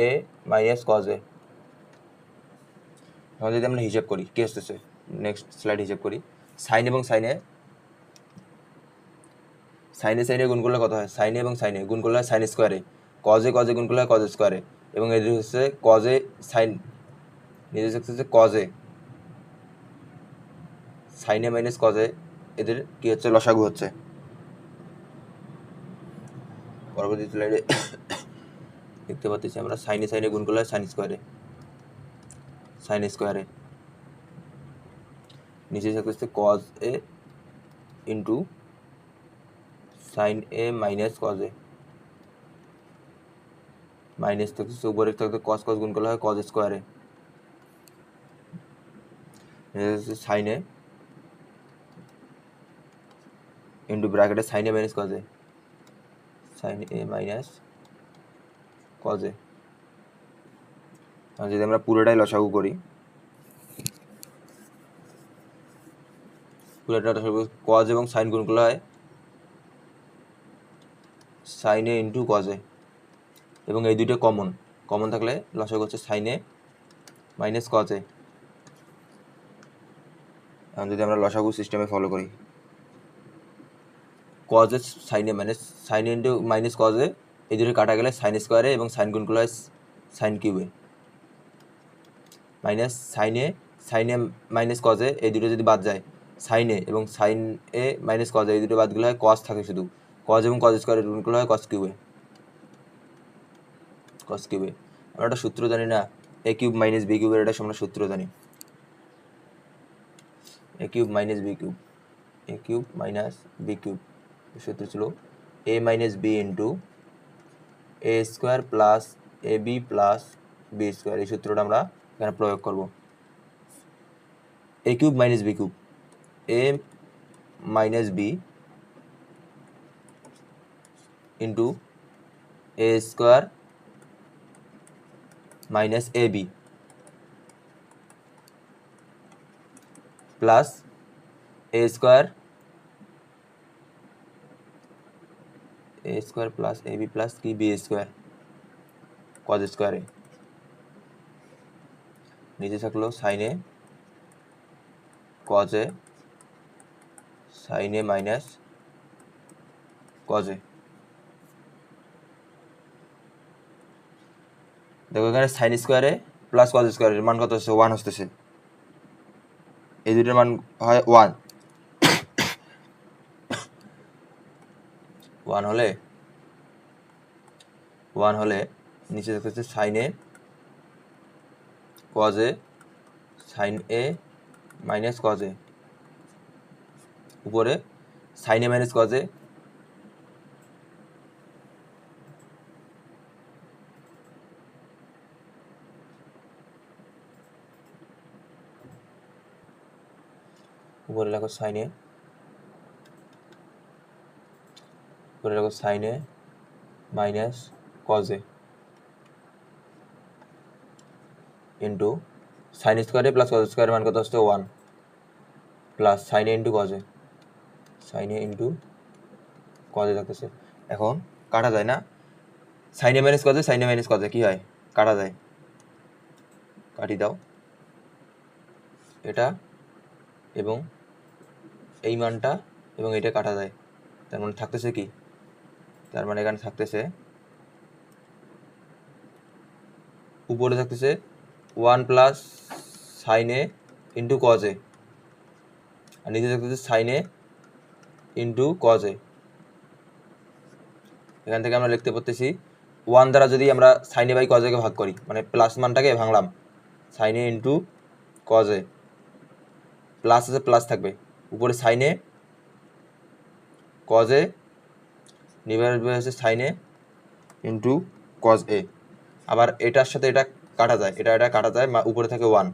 A minus cos A. এখন যদি আমরা হিসাব করি কি আসতেছে, নেক্সট স্লাইড হিসাব করি। সাইন এবং সাইনে গুণ করলে কত হয়? সাইনে এবং সাইনে গুণ করলে হয় সাইন স্কোয়ারে, কজে গুণ করলে হয় কজ স্কোয়ারে, এবং এদের হচ্ছে কজে সাইন, নিজে হচ্ছে কজে সাইনে মাইনাস কজে, এদের কি হচ্ছে? লসাগু হচ্ছে। পরবর্তী স্লাইডে দেখতে পাচ্ছি আমরা সাইনে গুণ করলে হয় সাইন স্কোয়ারে, নিচে থাকতেছে cos A into sine A minus cos A, minus থাকতেছে উপরে থাকতে কস গুণ করলে হয় cos square A, sine A into ব্র্যাকেটে sine A minus cos A, sine A minus cos A. যদি আমরা পুরোটাই লসাগু করি, পুরোটা কজ এবং সাইন গুণ করলে হয় sine A into cos A, এবং এই দুটো কমন থাকলে লসাগু হচ্ছে sine A minus cos A. এখন যদি আমরা লসাগু সিস্টেমে ফলো করি, cos A sine A into minus cos A, এই দুটো কাটা গেলে সাইন স্কোয়ারে এবং সাইন গুণ করলে হয় sine cube A, minus sine A minus cos A, এই দুটো যদি বাদ যায় সাইন এ এবং sine A minus cos A, এই দুটো বাদগুলো হয় কজ থাকে শুধু, কজ এবং কজ স্কোয়ারে গুণ করলে হয় কজ কিউবে। আমরা একটা সূত্র জানি না, এ কিউব মাইনাস বি কিউবের, এটা আমরা সূত্র জানি, এ কিউব মাইনাস বি কিউব সূত্র ছিল এ minus B into A square plus A B plus B square. এই সূত্রটা আমরা এখানে প্রয়োগ করব। এ cube minus B cube, A minus B into A square minus A B plus A square plus A B plus কি বি স্কোয়ার কজ স্কোয়ারে, নিচে থাকলো সাইনে কজে সাইনে মাইনাস কজে। দেখো এখানে সাইন স্কোয়ারে প্লাস কজ স্কোয়ারের মান কত হচ্ছে? 1 হচ্ছে, এই দুটোর মান হয় 1 হলে নিচে দেখতেছে সাইনে কজে সাইন এ মাইনাস কজে, উপরে সাইনে মাইনাস কজে, উপরে লেখো সাইনে মাইনাস কজে ইন্টু সাইন স্কোয়ারে প্লাস কজ স্কোয়ারের মান কত হচ্ছে? 1 প্লাস সাইনে ইন্টু কজে থাকতেছে। এখন কাটা যায় না, সাইনে মাইনাস কজে কি হয়? কাটা যায়, কাটি দাও এটা এবং এই মানটা এবং এটা কাটা যায়, তার মানে থাকতেছে কি? তার মানে এখানে থাকতেছে উপরে থাকতেছে 1 প্লাস সাইনে ইন্টু কজে, আর নিচে থাকতেছে সাইনে ইন্টু কজে। এখান থেকে আমরা লিখতে পারতেছি 1 দ্বারা যদি আমরা সাইনে বাই কজেকে ভাগ করি, মানে প্লাস মানটাকে ভাঙলাম, সাইনে ইন্টু কজে, প্লাস আছে প্লাস থাকবে, উপরে সাইনে কজে নিবার হচ্ছে সাইনে ইন্টু কজ এ। আবার এটার সাথে এটা কাটা যায়, এটা কাটা যায়, উপরে থাকে 1,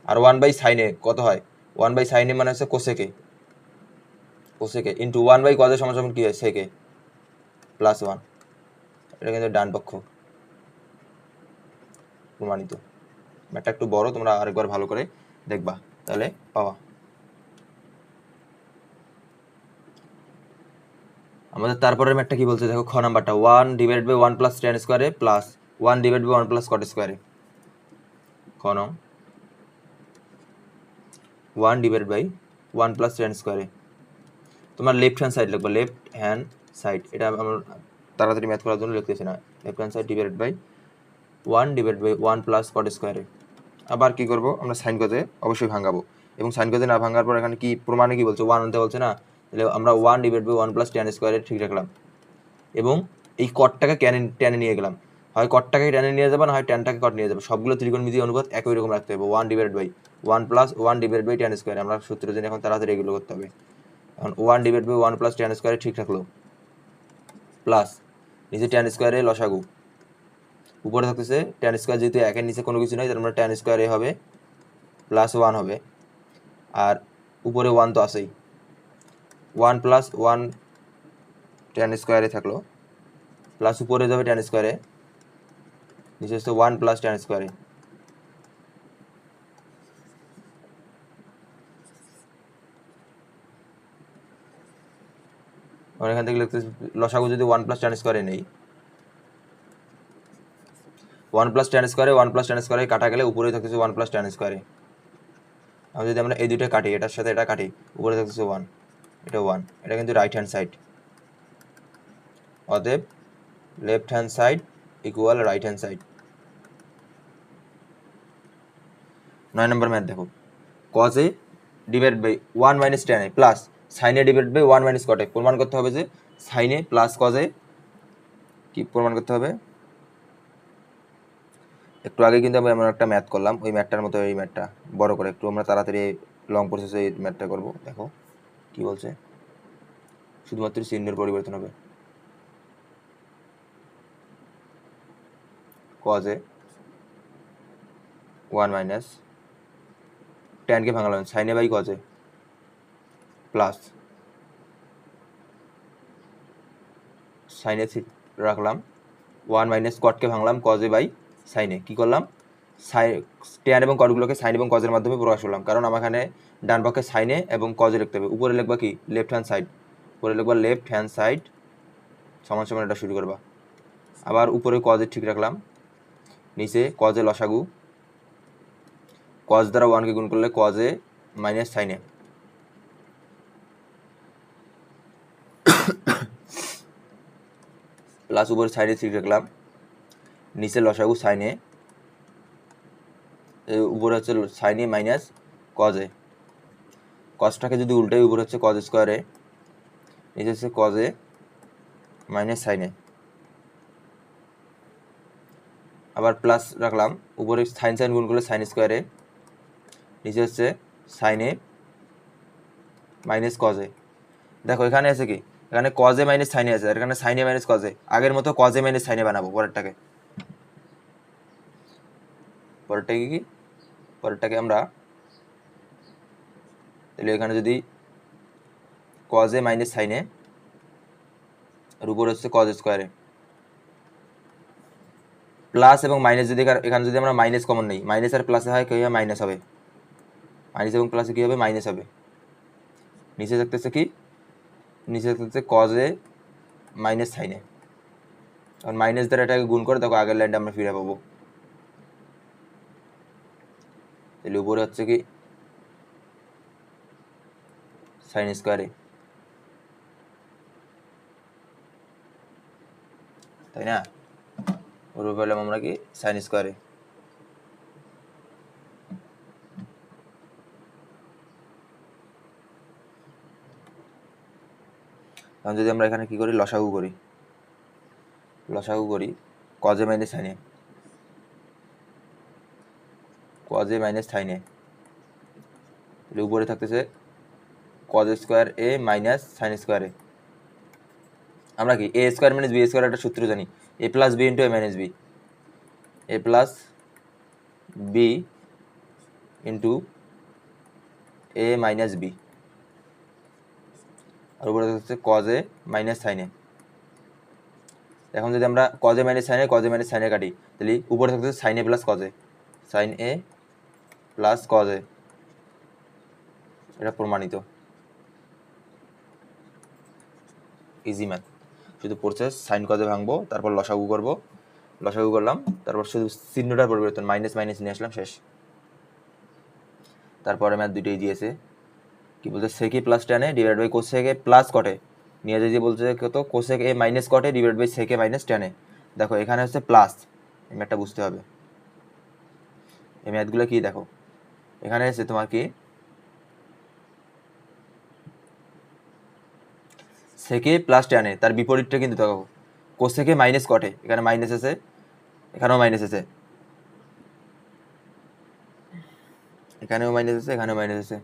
আর 1 বাই সাইনে কত হয়? 1 বাই সাইনে মানে হচ্ছে কোসেকে, কোসেকে ইন্টু 1/cos সমান সমান কি হয় সেকে প্লাস 1, এটা কিন্তু ডান পক্ষ প্রমাণিত। ম্যাথটা একটু বড়, তোমরা আরেকবার ভালো করে দেখবা তাহলে পাওয়া। আমাদের তারপরের ম্যাথটা কি বলছে দেখো, খ নাম্বারটা 1/1 প্লাস tan স্কোয়ারে প্লাস 1/1 প্লাস cot স্কোয়ারে। খ নং 1/1 প্লাস tan স্কোয়ারে, তোমার লেফট হ্যান্ড সাইড লিখবা, লেফট হ্যান্ড সাইড, এটা আমার তাড়াতাড়ি ম্যাথ করার জন্য লিখতেছি না, left hand side /1/1 plus cot স্কোয়ারে। আবার কি করব, আমরা সাইন কজে অবশ্যই ভাঙাবো, এবং সাইন কজে না ভাঙার পর এখানে কি প্রমাণে কি বলছে 1 আনতে বলছে না, তাহলে আমরা 1/1 প্লাস tan স্কোয়ারে ঠিক রাখলাম, এবং এই কটটাকে টেনে নিয়ে গেলাম, হয় কটটাকে টেনে নিয়ে যাবে না হয় ট্যানটাকে কট নিয়ে যাবে, সবগুলো ত্রিকোণমিতি অনুপাত একই রকম রাখতে হবে। 1/1 প্লাস 1/1 tan স্কোয়ার, আমরা সূত্র জেনে এখন তাড়াতাড়ি এগুলো করতে হবে। এখন 1/1 প্লাস tan স্কোয়ারে ঠিক রাখলো, প্লাস নিচে tan স্কোয়ারে লসাগু, উপরে থাকতেছে tan স্কোয়ার, যেহেতু একের নিচে কোনো কিছু নাই তার মানে tan স্কোয়ারে হবে প্লাস 1 হবে, আর উপরে 1 তো আছেই, 1 প্লাস 1 tan স্কোয়ারে থাকলো, প্লাস উপরে যাবে tan স্কোয়ারে, নিচে হচ্ছে 1 প্লাস tan স্কোয়ারে। আমরা এখান থেকে লিখতেছি লসাগু যদি 1 প্লাস tan স্কোয়ারে নেই, 1 প্লাস tan স্কোয়ারে 1 প্লাস tan স্কোয়ারে কাটা গেলে উপরে থাকতেছে 1 প্লাস tan স্কোয়ারে। আর যদি আমরা এই দুটো কাটি, এটার সাথে এটা কাটি, উপরে থাকতেছে 1, এটা 1, এটা কিন্তু রাইট হ্যান্ড সাইড, অতএব left hand side equal right hand side. 9 number math দেখো, cos a divide by 1 minus tan a plus sin a divide by 1 minus cot a, প্রমাণ করতে হবে যে sin a প্লাস cos a, কি প্রমাণ করতে হবে, একটু আগে কিন্তু আমি এমন একটা ম্যাথ করলাম, ওই ম্যাথটার মতো এই ম্যাথটা বড় করে একটু আমরা তাড়াতাড়ি লং প্রসেসে এই ম্যাথটা করবো। দেখো কি বলছে, শুধুমাত্র চিহ্নের পরিবর্তন হবে, cos a 1 মাইনাস ট্যানকে ভাঙলাম sin a by cos a plus sin a রাখলাম 1 মাইনাস কটকে ভাঙলাম cos a by sin a, কী করলাম ট্যান এবং কটগুলোকে সাইন এবং কজের মাধ্যমে প্রকাশ করলাম, কারণ আমার এখানে ডান পক্ষে সাইন a এবং কজে লিখতে হবে, উপরে লিখবা কি লেফট হ্যান্ড সাইড, উপরে লিখবা লেফট হ্যান্ড সাইড সমান সমান, এটা শুরু করবা, আবার উপরে কজে ঠিক রাখলাম, নিচে কজে লসাগু, কজ দ্বারা 1কে গুণ করলে কজে মাইনাস সাইন a, প্লাস উপরে সাইডে ঠিক রাখলাম, নিচে লসাগু সাইন a, উপরে হচ্ছে sine a minus cos a, কজটাকে যদি উল্টাই উপরে হচ্ছে কজ স্কোয়ারে, নিচে হচ্ছে cos a minus sine a, আবার প্লাস রাখলাম, উপরে সাইন সাইন গুণ করলে সাইন স্কোয়ারে, নিচে হচ্ছে sine a minus cos a। দেখো এখানে আছে কি, এখানে cos a minus sine a আছে, আর এখানে sine a minus cos a, আগের মতো cos a minus sine a বানাবো পরেরটাকে, পরেরটাকে কি, পরেরটাকে আমরা তাহলে এখানে যদি cos a minus sine a, আর উপর হচ্ছে কজ স্কোয়ারে, প্লাস এবং মাইনাস যদি এখানে যদি আমরা মাইনাস কমন নেই, মাইনাস আর প্লাসে হয় কি হবে, মাইনাস হবে, মাইনাস এবং প্লাসে কী হবে, মাইনাস হবে, নিচে থাকতেছে কি, নিচে থাকতেছে cos a minus sine a, আর মাইনাস দ্বারা এটাকে গুণ করে দেখো আগের লাইনটা আমরা ফিরে পাবো, তাহলে উপরে হচ্ছে কি সাইন স্কোয়ারে, তাই না, ওর পেলাম আমরা কি সাইন স্কোয়ারে। এখন যদি আমরা এখানে কি করি, লসাগু করি, লসাগু করি cos a minus sine a, cos a minus sine a, তাহলে উপরে থাকতেছে cos square a minus sine square a, আমরা কি a square minus B square একটা সূত্র জানি, a plus B into a minus B, a plus B into a minus B, আর উপরে হচ্ছে cos A minus sine A. এখন যদি আমরা cos A minus sine A কাটি, তাহলে উপরে থাকছে sine A plus cos A, sine A plus cos A, এটা প্রমাণিত। Easy math. শুধু প্রসেস সাইন কজে ভাঙবো, তারপর লসাগু করবো, লসাগু করলাম, তারপর শুধু চিহ্নটার পরিবর্তন, মাইনাস মাইনাস নিয়ে আসলাম, শেষ। তারপরে ম্যাথ দুইটাই দিয়েছে, কি বলছে, sec A plus tan A divide by cosec A plus cot A, নিয়ে যে বলছে কত, cosec A minus cot A divide by sec A minus tan A. দেখো এখানে হচ্ছে প্লাস, এই ম্যাথটা বুঝতে হবে। এই ম্যাথগুলো কি দেখো, এখানে আছে তোমার কি সেকে প্লাস টেন এ, তার বিপরীতটা কিন্তু দেখো কোসেকে মাইনাস কটে, এখানে মাইনাস আছে, এখানেও মাইনাস আছে, এখানেও মাইনাস আছে, এখানেও মাইনাস আছে।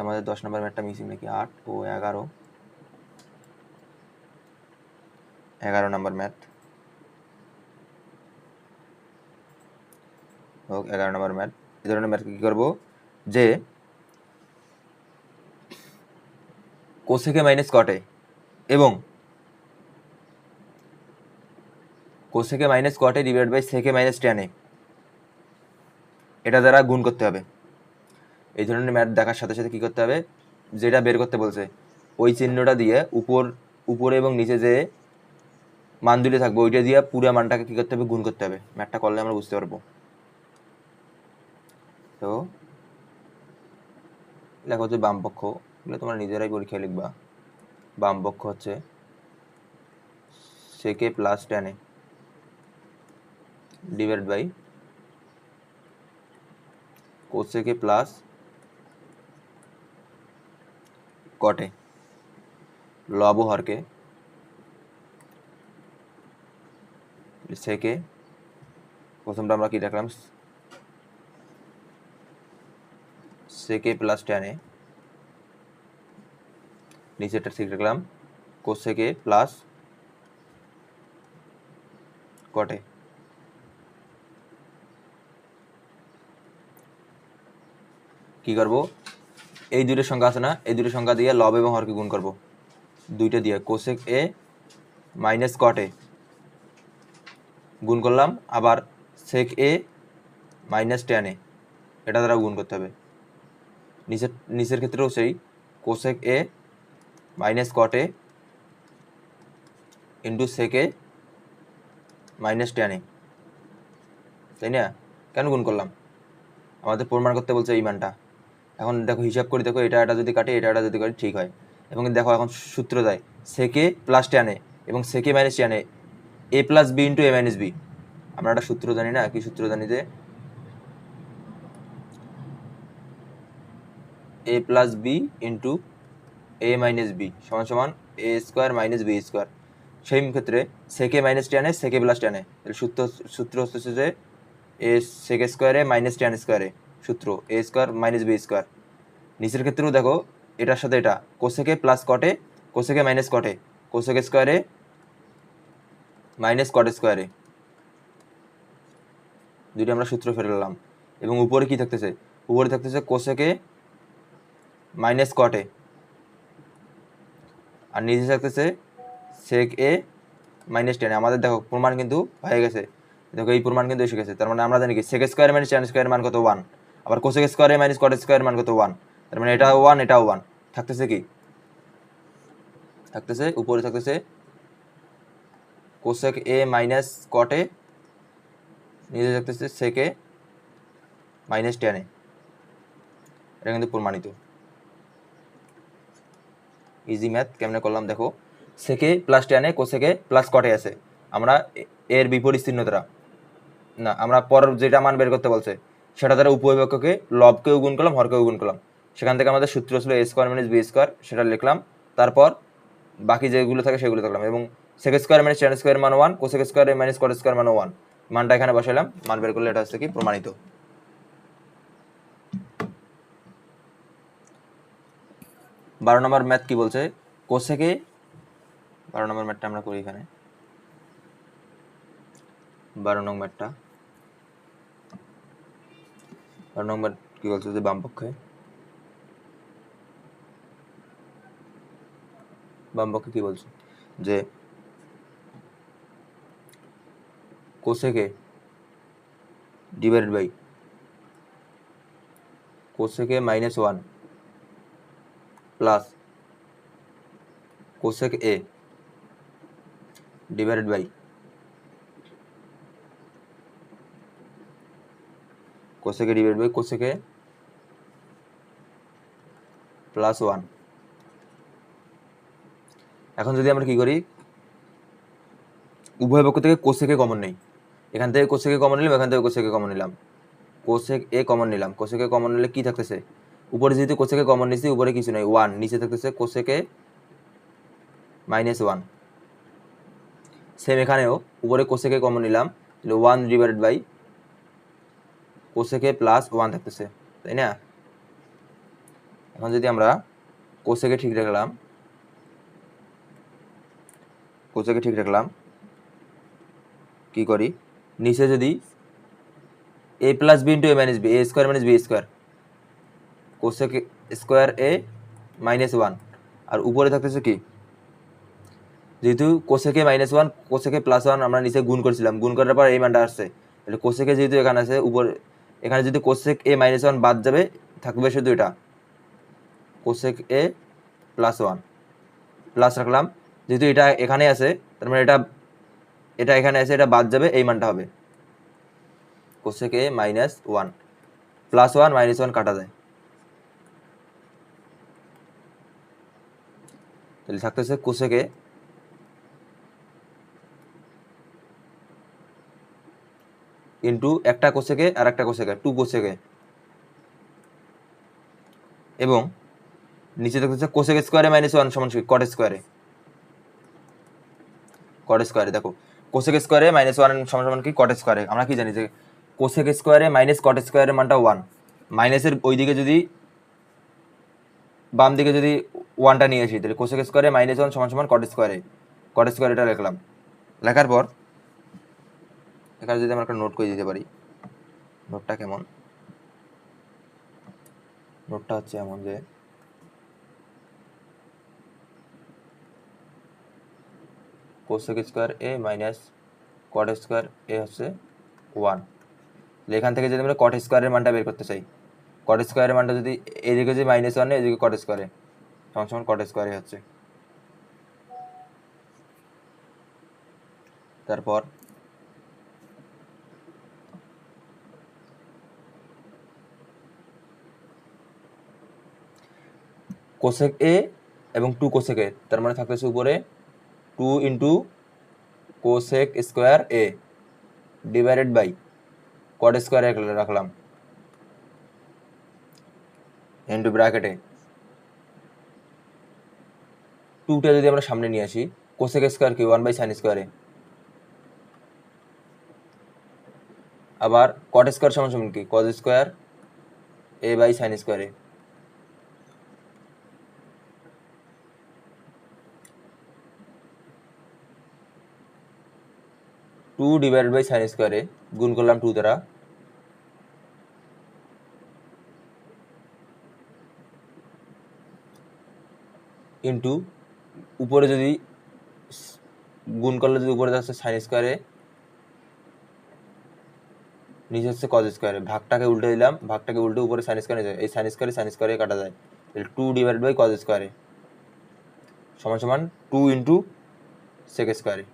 আমাদের 10 নম্বর ম্যাথটা মিসিং নাকি, 8 ও 11 নম্বর ম্যাথ, হোক 11 নম্বর ম্যাথ। এই ধরনের ম্যাথ কি করবো, যে কোসেকে মাইনাস কটে এবং cosec minus cot A divide by সেকে মাইনাস টেন এ, এটা দ্বারা গুণ করতে হবে। এই ধরনের ম্যাথ দেখার সাথে সাথে কি করতে হবে, যেটা বের করতে বলছে ওই চিহ্নটা দিয়ে উপরে এবং নিচে যে মান দুটো থাকবে ওইটা দিয়ে পুরো মানটাকে কি করতে হবে, গুণ করতে হবে। ম্যাথটা করলে আমরা বুঝতে পারবো। তো লেখো হচ্ছে বাম পক্ষ, এগুলো তোমরা নিজেরাই পরীক্ষায় লিখবা। বাম পক্ষ হচ্ছে sec A plus tan A divide by cosec A plus cot A, লব হরকে সেকে, প্রথমটা আমরা কি দেখলাম, সেকে প্লাস টেন এ, নিচেটা ঠিক রাখলাম কোসেকে প্লাস কটে। কি করব, এই দুটো সংখ্যা আছে না, এই দুটো সংখ্যা দিয়ে লব এবং হরকে গুণ করব, দুইটা দিয়ে কোসেক এ মাইনাস কট এ গুণ করলাম, আবার সেক এ মাইনাস টেন এ এটা দ্বারা গুণ করতে হবে। নিচের ক্ষেত্রেও সেই cosec A minus cot A into sec A minus tan A, তাই না? কেন গুণ করলাম, আমাদের প্রমাণ করতে বলছে এই মানটা। এখন দেখো হিসাব করে দেখো, এটা যদি কাটে, এটা যদি কাটে ঠিক হয়। এবং দেখো এখন সূত্র দেয় সেকে প্লাস টেন এ এবং সেকে মাইনাস টেন এ প্লাস বি ইন্টু এ মাইনাস বি। আমরা একটা সূত্র জানি না, কি সূত্র জানি, যে এ প্লাস বি ইন্টু এ মাইনাস বি সমান সমান এ স্কোয়ার মাইনাস বি স্কোয়ার। সেই ক্ষেত্রে সেকে মাইনাস টেন এ সেকে প্লাস টেন এ, সূত্র হচ্ছে যে এ সেক স্কোয়ারে মাইনাস টেন স্কোয়ারে, সূত্র A square minus B square. নিচের ক্ষেত্রেও দেখো এটার সাথে এটা cosec A plus cot A, cosec A minus cot A, cosec square A minus cot square A, দুইটা আমরা সূত্র ফেরালাম। এবং উপরে কি থাকতেছে, উপরে থাকতেছে কোসেকে মাইনাস কটে, আর নিচে থাকতেছে সেক এ মাইনাস টেন। আমাদের দেখো প্রমাণ কিন্তু হয়ে গেছে, দেখো এই প্রমাণ কিন্তু এসে গেছে। তার মানে আমরা জানি কি sec square minus tan square মান কত, 1। আবার cosec square A minus cot square মান কত, 1। তার মানে এটাও 1, এটাও 1। থাকতেছে কি, থাকতেছে উপরে থাকতেছে কোসেক এ মাইনাস কট এ, নিচে থাকতেছে সেক এ মাইনাস টেন এ। এটা কিন্তু প্রমাণিত। ইজি ম্যাথ কেমনে করলাম দেখো, সেকে প্লাস টেনে কোসেকে প্লাস কটে আছে, আমরা এর বিপরীত চিহ্ন দ্বারা না, আমরা পরের যেটা মান বের করতে বলছে সেটা দ্বারা উপবিপক্ষকে লবকেও গুণ করলাম, হরকেও গুণ করলাম। সেখান থেকে আমাদের সূত্র ছিল A square minus B square, সেটা লিখলাম। তারপর বাকি যেগুলো থাকে সেগুলো থাকলাম। এবং sec square minus tan square মান 1, cosec square minus cot square মান 1, মানটা এখানে বসাইলাম, মান বের করলে এটা হচ্ছে কি প্রমাণিত। 12 নম্বর ম্যাথ কি বলছে, কোসেকে 12 নম্বর ম্যাথটা আমরা করি এখানে। 12 নং ম্যাথটা, 12 নং ম্যাথ কি বলছে যে বাম পক্ষে বাম পক্ষে কি বলছে যে cosec A divided by cosec A -1 plus cosec A divided by cosec A divided by cosec A +1। এখন যদি আমরা কি করি, উভয় পক্ষ থেকে কোসেক এ কমন নেই, এখান থেকে কোসেক এ কমন নিলাম, এখান থেকে কোসেক এ কমন নিলাম, কোসেক এ কমন নিলাম, কোসেক এ কমন নিলে কি থাকতেছে, উপরে যেহেতু কোসেক এ কমন নিছি উপরে কিছু নাই 1, নিচে থাকতেছে কোসেক এ -1। সেম এখানেও উপরে কোসেক এ কমন নিলাম, তাহলে 1 ডিভাইডেড বাই কোসেক এ +1 থাকতেছে, তাই না? এখন যদি আমরা কোসেক এ ঠিক রাখলাম, কোসেক এ ঠিক রাখলাম, কি করি, নিচে যদি a + b * a - b, a² - b² cosec square A -1, আর উপরে থাকতেছে কি, যেহেতু কোসেকে -1 কোসেকে +1 আমরা নিচে গুণ করছিলাম, গুণ করার পর এই মানটা আসছে, তাহলে কোসেকে যেহেতু এখানে আছে উপরে, এখানে যদি কোসেক এ -1 বাদ যাবে, থাকবে শুধু এটা কোসেক এ +1 প্লাস রাখলাম, যেহেতু এটা এখানে আছে তার মানে এটা এটা এখানে আছে, এটা বাদ যাবে, এই মানটা হবে কোসেক এ -1 +1 -1 কাটা যায়, তাহলে থাকতেছে কোসেক এ ইন্টু একটা কোসেকে আর একটা কোসেকে 2 কোসেকে, এবং নিচে থাকতেছে কোসেক স্কোয়ারে -1 সমান কট স্কোয়ারে, কট স্কোয়ারে দেখো কোসেক স্কোয়ারে -1 সমান কি কট স্কোয়ারে, আমরা কি জানি যে কোসেক স্কোয়ারে মাইনাস কট স্কোয়ারের মানটা 1, মাইনাসের ওইদিকে যদি বাম দিকে যদি 1টা নিয়ে আসি, তাহলে কোসেক স্কোয়ারে -1 সমান কট স্কোয়ারে, কট স্কোয়ারে এটা লিখলাম, লেখার পর এখানে যদি আমরা একটা নোট করে দিতে পারি, নোটটা কেমন, নোটটা হচ্ছে এমন যে cosec square A minus cot square এ হচ্ছে 1, এখান থেকে যদি আমরা কট স্কোয়ারের মানটা বের করতে চাই, কট স্কোয়ারের মানটা যদি এদিকে যদি -1 এদিকে কট স্কোয়ারে সমান কট স্কোয়ারে হচ্ছে, তারপর কোসেক এ এবং 2 কোসেক এ, তার মানে থাকতেছে উপরে 2 into cosec square A divided by cot স্কোয়ারে রাখলাম ইন্টু ব্র্যাকেটে 2টা যদি আমরা সামনে নিয়ে আসি, কোসেক স্কোয়ার কি 1/sin স্কোয়ারে, আবার কট স্কোয়ার সমান কি কজ স্কোয়ার a/sin স্কোয়ারে, 2 ডিভাইডেড বাই sin স্কোয়ারে গুণ করলাম 2 দ্বারা, ইন্টু উপরে যদি গুণ করলে যদি উপরে যাচ্ছে sin স্কোয়ারে, নিচে হচ্ছে কজ স্কোয়ারে, ভাগটাকে উল্টে দিলাম, ভাগটাকে উল্টে উপরে sin স্কোয়ারে, এই sin স্কোয়ারে কাটা যায়, তাহলে 2 ডিভাইডেড বাই কজ স্কোয়ারে সমান 2 ইন্টু সেক স্কোয়ারে,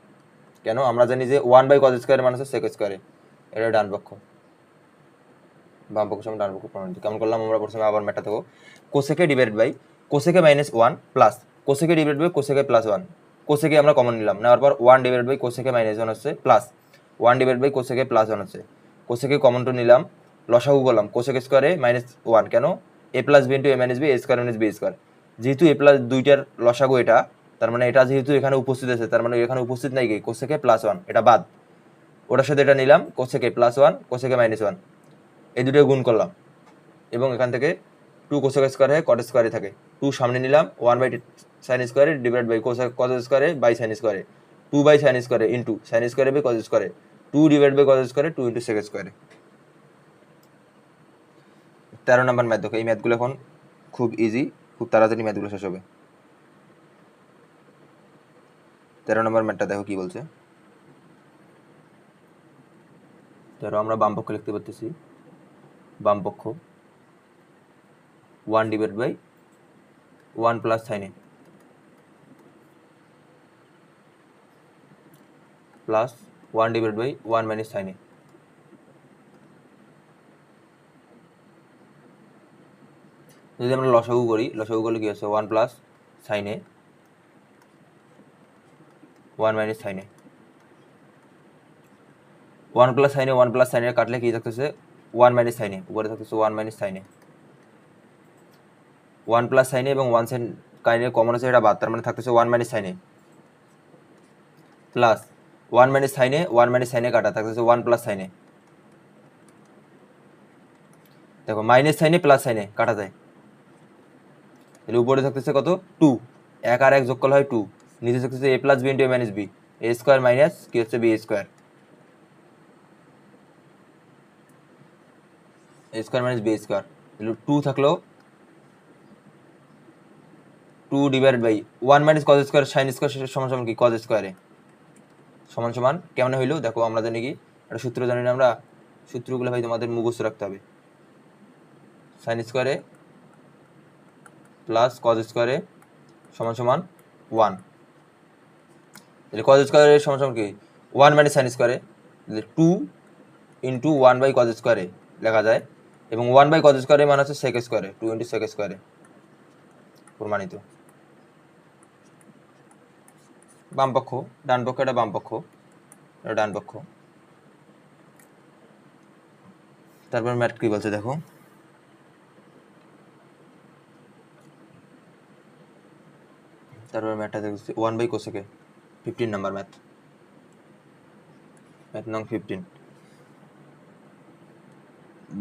কেন আমরা জানি যে 1/cos স্কোয়ারের মান হচ্ছে সেক স্কোয়ারে, এটা ডান পক্ষ, বাম পক্ষ সমান ডান পক্ষ প্রমাণিত। কেমন করলাম আমরা, প্রথমে আবার ম্যাটটা থাকো, কোসেকে ডিভাইড বাই কোসেকে -1 প্লাস কোসেকে ডিভাইড বাই কোসেকে +1, কোসেকে আমরা কমন নিলাম, নেওয়ার পর 1 ডিভাইড বাই কোসেকে -1 হচ্ছে প্লাস 1 ডিভাইড বাই কোসেকে +1 হচ্ছে, কোসেকে কমনটা নিলাম, লসাগু করলাম কোসেক স্কোয়ারে -1, কেন a + b * a - b, a² - b², যেহেতু a প্লাস দুইটার লসাগু এটা, তার মানে এটা যেহেতু এখানে উপস্থিত আছে, তার মানে এখানে উপস্থিত নাই কি কোসেকে +1, এটা বাদ, ওটার সাথে এটা নিলাম কোসেকে +1 কোসেকে -1, এই দুটো গুণ করলাম, এবং এখান থেকে 2 কোসেক স্কোয়ারে কট স্কোয়ারে থাকে, 2 সামনে নিলাম, 1/sin স্কোয়ারে ডিভাইড বাই কজ স্কোয়ারে বাই sin স্কোয়ারে, 2/sin স্কোয়ারে ইন্টু sin স্কোয়ারে বাই কজ স্কোয়ারে, 2 ডিভাইড বাই কজ স্কোয়ারে 2 ইন্টু সেক স্কোয়ারে। 13 নম্বর ম্যাথ দেখো, এই ম্যাথগুলো এখন খুব ইজি, খুব তাড়াতাড়ি ম্যাথগুলো শেষ হবে। 13 নম্বর ম্যাথটা দেখো কি বলছে। 13 আমরা বাম পক্ষ লিখতে পারতেছি, বাম পক্ষ 1 divide by 1 plus sine A plus 1 divide by 1 minus sine A. যদি আমরা লসাগু করি, লসাগু করলে কি আছে 1 plus sine A 1 minus sine A. 1 plus sine A 1 plus sine A কাটলে কি থাকতেছে 1 মাইনাস সাইন এ, উপরে থাকতেছে 1 minus sine A. 1 plus sine A এবং 1 সাইন কাইনে কমন আছে, এটা বাদ, তার মানে থাকতেছে 1 minus sine A plus 1 minus sine A 1 minus sine এ কাটা থাকতেছে 1 প্লাস সাইন এ। দেখো minus sine A plus sine এ কাটা যায়, তাহলে উপরে থাকতেছে কত 2, 1 আর 1 যোগ করলে হয় 2, নিচে থাকতেছে a plus B into a minus B, a square minus কি হচ্ছে B square, a square minus B square. তাহলে 2 থাকলো 2 divide by 1 minus cos square sine square সমান সমান কি কজ স্কোয়ারে সমান সমান কেমন হইলো দেখো, আমরা জানি কি একটা সূত্র জানি না আমরা, সূত্রগুলো ভাই তোমাদের মুখস্থ রাখতে হবে। সাইন স্কোয়ারে প্লাস কজ স্কোয়ারে সমান সমান 1, তাহলে কজ স্কোয়ারে সমান সমান কি 1 মাইনাস সাইন স্কোয়ারে, তাহলে 2 ইন্টু 1 বাই কজ স্কোয়ারে লেখা যায়, এবং 1 বাই কজ স্কোয়ারে মানে হচ্ছে সেক স্কোয়ারে, 2 ইন্টু সেক স্কোয়ারে প্রমাণিত। বাম পক্ষ, ডান পক্ষ, এটা বাম পক্ষ, এটা ডান পক্ষ। তারপর ম্যাথ কি বলছে দেখো, তারপর ম্যাথটা দেখছি 1 by cosec A, 15 number math, math নং 15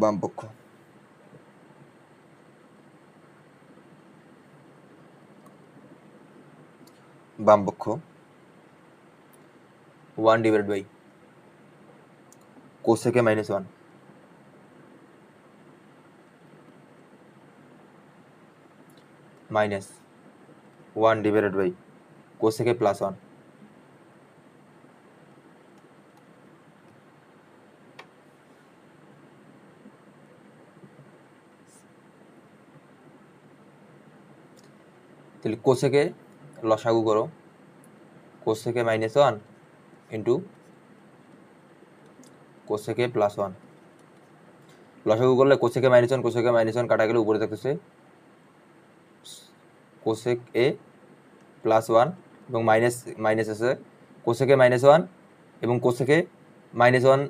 বাম পক্ষ। বাম পক্ষ 1 divide by cosec A minus 1 minus 1 divided by cosec A plus 1, তাহলে কোসেকে লসাগু করো, cosec A minus 1 into cosec A plus 1, লসাগু করলে কোসেকে মাইনাস 1 কোসেকে মাইনাস 1 কাটা গেলে উপরে থাকতেছে কোসেক এ প্লাস 1 এবং মাইনাস মাইনাস আছে কোসেকে মাইনাস 1 এবং কোসেকে মাইনাস 1,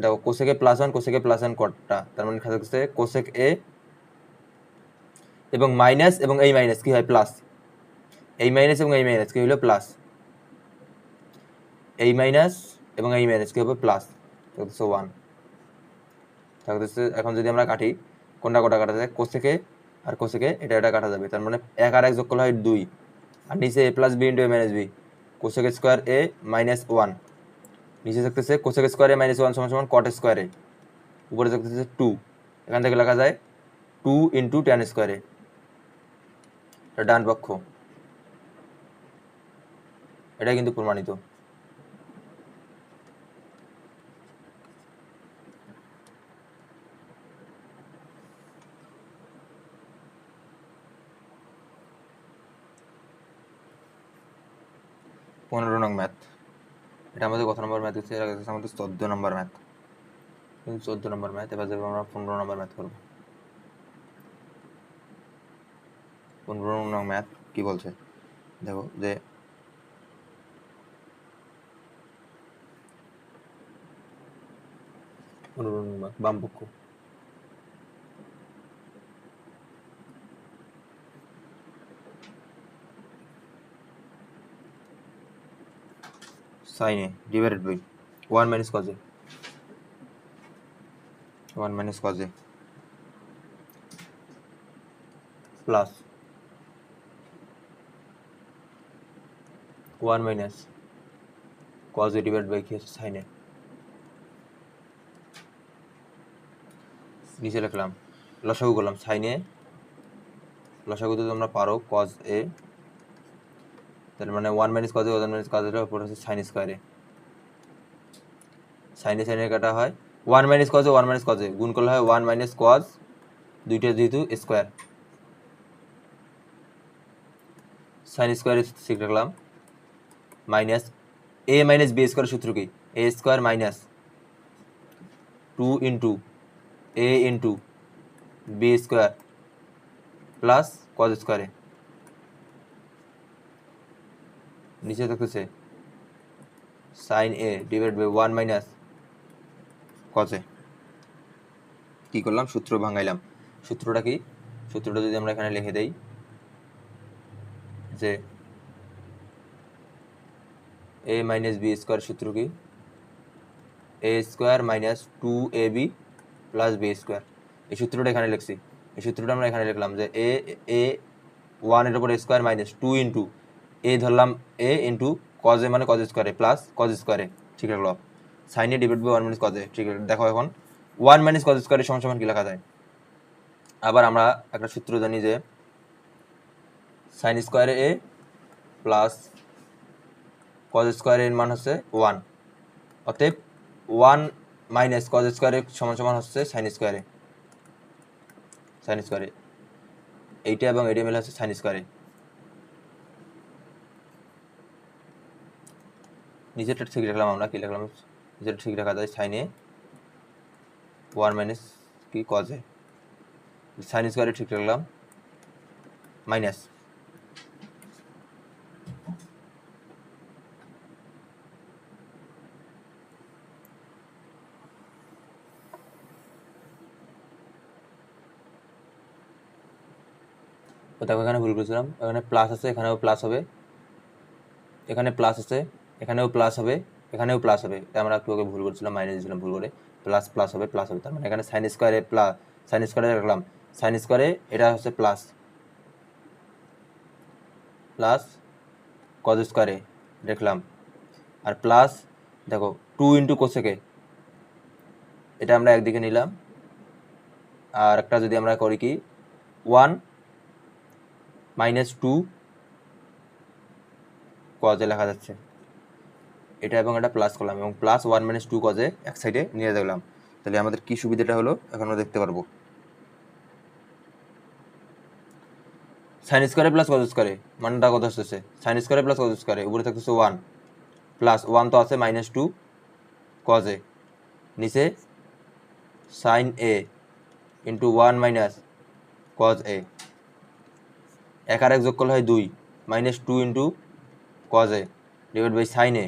দেখো কোসেকে প্লাস 1 কোসেকে প্লাস 1 কটটা, তার মানে থাকতেছে কোসেক এ এবং মাইনাস এবং এই মাইনাস কি হয় প্লাস, এই মাইনাস এবং এই মাইনাস কি হলো প্লাস, এই মাইনাস এবং এই মাইনাস কি হবে প্লাস, থাকতেছে 1 থাকতেছে। এখন যদি আমরা কাটি কোনটা কোটা কাটা যায়, কোসেকে আর কোসেকে এটা এটা কাটা যাবে, তার মানে 1 আর 1 যোগ করলে হয় 2, আর নিচে a plus B into a minus B, cosec square A minus 1, নিচে থাকতেছে কোসেক স্কোয়ার এ মাইনাস 1 সমান সমান কট স্কোয়ারে, উপরে থাকতেছে 2, এখান থেকে লেখা যায় 2 ইন্টু ট্যান স্কোয়ারে, এটা ডান পক্ষ, এটা কিন্তু প্রমাণিত। পনেরো নং ম্যাথ, এটা আমাদের কত নম্বর ম্যাথ হচ্ছে, এটা আমাদের 14 নম্বর ম্যাথ, 14 নম্বর ম্যাথ। এবার যাবো আমরা 15 নম্বর ম্যাথ করবো। 15 নং ম্যাথ কি বলছে দেখো, যে বাম পক্ষ sine A divided by 1 minus cos A, 1 minus cos A plus 1 minus cos A divide by কি হচ্ছে সাইন এ, নিচে লিখলাম লসাগু করলাম সাইন এ, লসাগু তো তোমরা পারো কজ এ, তাহলে মানে 1 মাইনাস কজ 1 মাইনাস কজের উপর হচ্ছে সাইন স্কোয়ারে, সাইনে সাইনে কাটা হয় 1 মাইনাস কজে 1 মাইনাস কজে গুণ করলে হয় 1 মাইনাস কজ, দুইটা যেহেতু স্কোয়ার, সাইন স্কোয়ারে ঠিক রাখলাম, minus A minus B square সূত্র কি, A square minus 2 into A into B square plus cos স্কোয়ারে, নিচে থাকতেছে sine A divide by 1 minus cos A. কি করলাম, সূত্র ভাঙাইলাম। সূত্রটা কি, সূত্রটা যদি আমরা এখানে লিখে দেই যে এ মাইনাস বি স্কোয়ার সূত্র কি, A square minus 2ab plus B square, এই সূত্রটা এখানে লিখছি। এই সূত্রটা আমরা এখানে লিখলাম যে এ এ 1 এর উপর স্কোয়ার মাইনাস 2 ইন্টু এ ধরলাম এ ইন্টু কজ এ মানে কজ স্কোয়ারে প্লাস কজ স্কোয়ারে, ঠিক রাখলো, sine A divide by 1 minus cos A. ঠিক আছে, দেখো এখন 1 মাইনাস কজ স্কোয়ারের সমান সমান কি লেখা যায়। আবার আমরা একটা সূত্র জানি যে সাইন স্কোয়ারে এ প্লাস কজ স্কোয়ারের মান হচ্ছে 1, অতএব 1 মাইনাস কজ স্কোয়ারের সমান সমান হচ্ছে সাইন স্কোয়ারে, সাইন স্কোয়ারে এইটা এবং এইটা মিলে হচ্ছে সাইন স্কোয়ারে। নিচেরটা ঠিক রাখলাম, আমরা কি লিখলাম, নিচেরটা ঠিক রাখা যায় সাইনে 1 মাইনাস কি কজে, সাইন স্কোয়ারে ঠিক রাখলাম মাইনাস দেখো এখানে ভুল করেছিলাম, এখানে প্লাস আছে এখানেও প্লাস হবে, এখানে প্লাস আছে এখানেও প্লাস হবে, এখানেও প্লাস হবে, এটা আমরা একটু আগে ভুল করছিলাম, মাইনাস দিয়েছিলাম ভুল করে, প্লাস প্লাস হবে প্লাস হবে, তার মানে এখানে সাইন স্কোয়ারে প্লাস, সাইন স্কোয়ারে রাখলাম, সাইন স্কোয়ারে এটা হচ্ছে প্লাস প্লাস কজ স্কোয়ারে দেখলাম, আর প্লাস দেখো 2 ইন্টু কোসেকে, এটা আমরা একদিকে নিলাম, আর একটা যদি আমরা করি কি 1 মাইনাস 2 কজে লেখা যাচ্ছে, এটা এবং এটা প্লাস করলাম এবং প্লাস 1 মাইনাস 2 কজে এক সাইডে নিয়ে দেখলাম। তাহলে আমাদের কি সুবিধাটা হলো এখন আমরা দেখতে পারবো, সাইন স্কোয়ারে প্লাস কজ স্কোয়ারে মানটা কত আসতেছে, সাইন স্কোয়ারে প্লাস কজ স্কোয়ারে উপরে থাকতেছে 1 প্লাস 1 তো আছে মাইনাস 2 কজে, নিচে sine A into 1 minus cos A, এক আর এক যোগ করলে হয় 2 minus 2 into cos A divide by sine A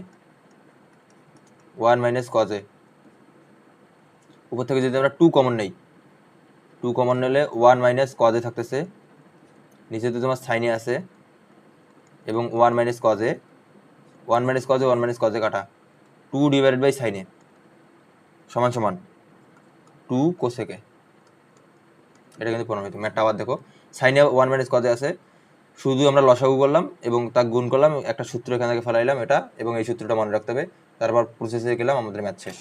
1 minus cos A, উপর থেকে যদি আমরা 2 কমন নেই, 2 কমন নিলে 1 মাইনাস কজ এ থাকতেছে, নিচে তো তোমার সাইনে আছে এবং 1 minus cos A, 1 minus cos A 1 minus cos এ কাটা 2 ডিভাইডেড বাই সাইনে সমান সমান 2 কোসেকে, এটা কিন্তু প্রমাণিত। ম্যাথটা আবার দেখো, সাইনে 1 মাইনাস কজ এ আছে, শুধু আমরা লসাগু করলাম এবং তা গুণ করলাম, একটা সূত্র এখান থেকে ফেলাইলাম এটা, এবং এই সূত্রটা মনে রাখতে হবে, তারপর প্রসেসে গেলাম, আমাদের ম্যাথ শেষ।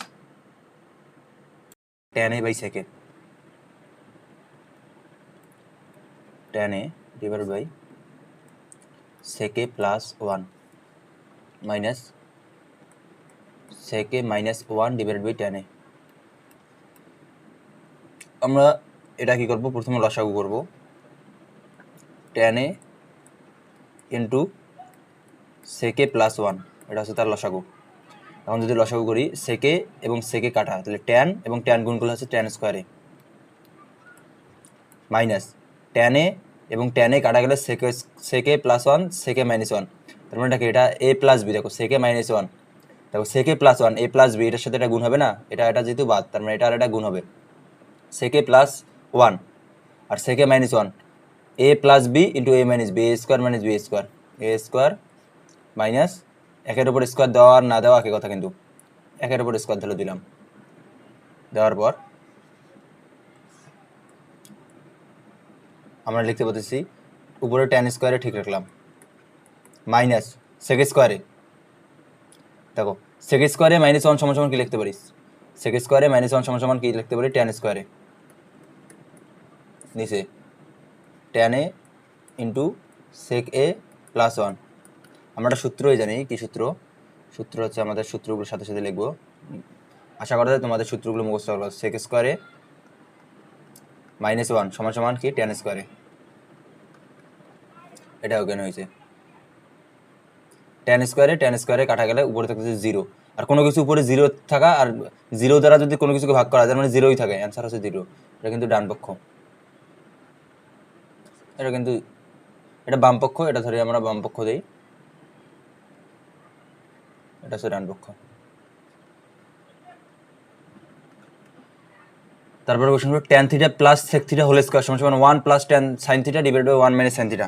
tan a by sec A, tan a divided by sec A plus 1 minus sec A minus 1 divided by tan a। আমরা এটা কি করব, প্রথমে লসাগু করব, tan a ইন্টু সেকে প্লাস 1, এটা হচ্ছে তার লসাগু। এখন যদি লসাগু করি সেকে এবং সেকে কাটা, তাহলে ট্যান এবং ট্যান গুণ করলে হচ্ছে ট্যান স্কোয়ারে মাইনাস ট্যান এ এবং ট্যান এ কাটা গেলে সেকে সেকে প্লাস 1 সেকে মাইনাস 1, তার মানে কি এটা এ প্লাস বি, দেখো সেকে মাইনাস 1, দেখো সেকে প্লাস 1 এ প্লাস বি, এটার সাথে এটা গুণ হবে না, এটা এটা যেহেতু বাদ, তার মানে এটা আর এটা গুণ হবে, সেকে প্লাস 1 আর সেকে মাইনাস 1 এ প্লাস বি ইন্টু এ মাইনাস বি, এ স্কোয়ার মাইনাস বি স্কোয়ার, এ স্কোয়ার মাইনাস একের উপর স্কোয়ার দেওয়া আর না দেওয়া একই কথা, কিন্তু একের উপর স্কোয়ার ধরে দিলাম, দেওয়ার পর আমরা লিখতে পারতেছি উপরে ট্যান স্কোয়ারে ঠিক রাখলাম মাইনাস সেক স্কোয়ারে, দেখো সেক স্কোয়ারে মাইনাস 1 সমান সমান কি লিখতে পারিস, সেক স্কোয়ারে মাইনাস 1 সমান সমান কি লিখতে পারি, ট্যান স্কোয়ারে, নিচে tan A into sec A plus 1, আমরা একটা সূত্রই জানি, কি সূত্র? সূত্র হচ্ছে আমাদের সূত্রগুলোর সাথে সাথে লিখবো। আশা করা যায় তোমাদের সূত্রগুলো মুখস্থ হলো। সেক স্কোয়ারে -1 সমান সমান কি ট্যান স্কোয়ারে, এটা ওখানে হয়েছে। ট্যান স্কোয়ারে কাটা গেলে উপরে থাকতেছে 0, আর কোনো কিছু উপরে 0 থাকা আর 0 দ্বারা যদি কোনো কিছুকে ভাগ করা যায় মানে 0ই থাকে, অ্যান্সার হচ্ছে 0। এটা কিন্তু ডান পক্ষ, এটা কিন্তু এটা বাম পক্ষ, এটা ধরে আমরা বাম পক্ষ দেই, এটা হচ্ছে ডান পক্ষ। তারপরে কোশ্চেন হলো tan theta plus sec theta whole square সমান সমান 1 plus tan sine theta divided by 1 minus sine theta.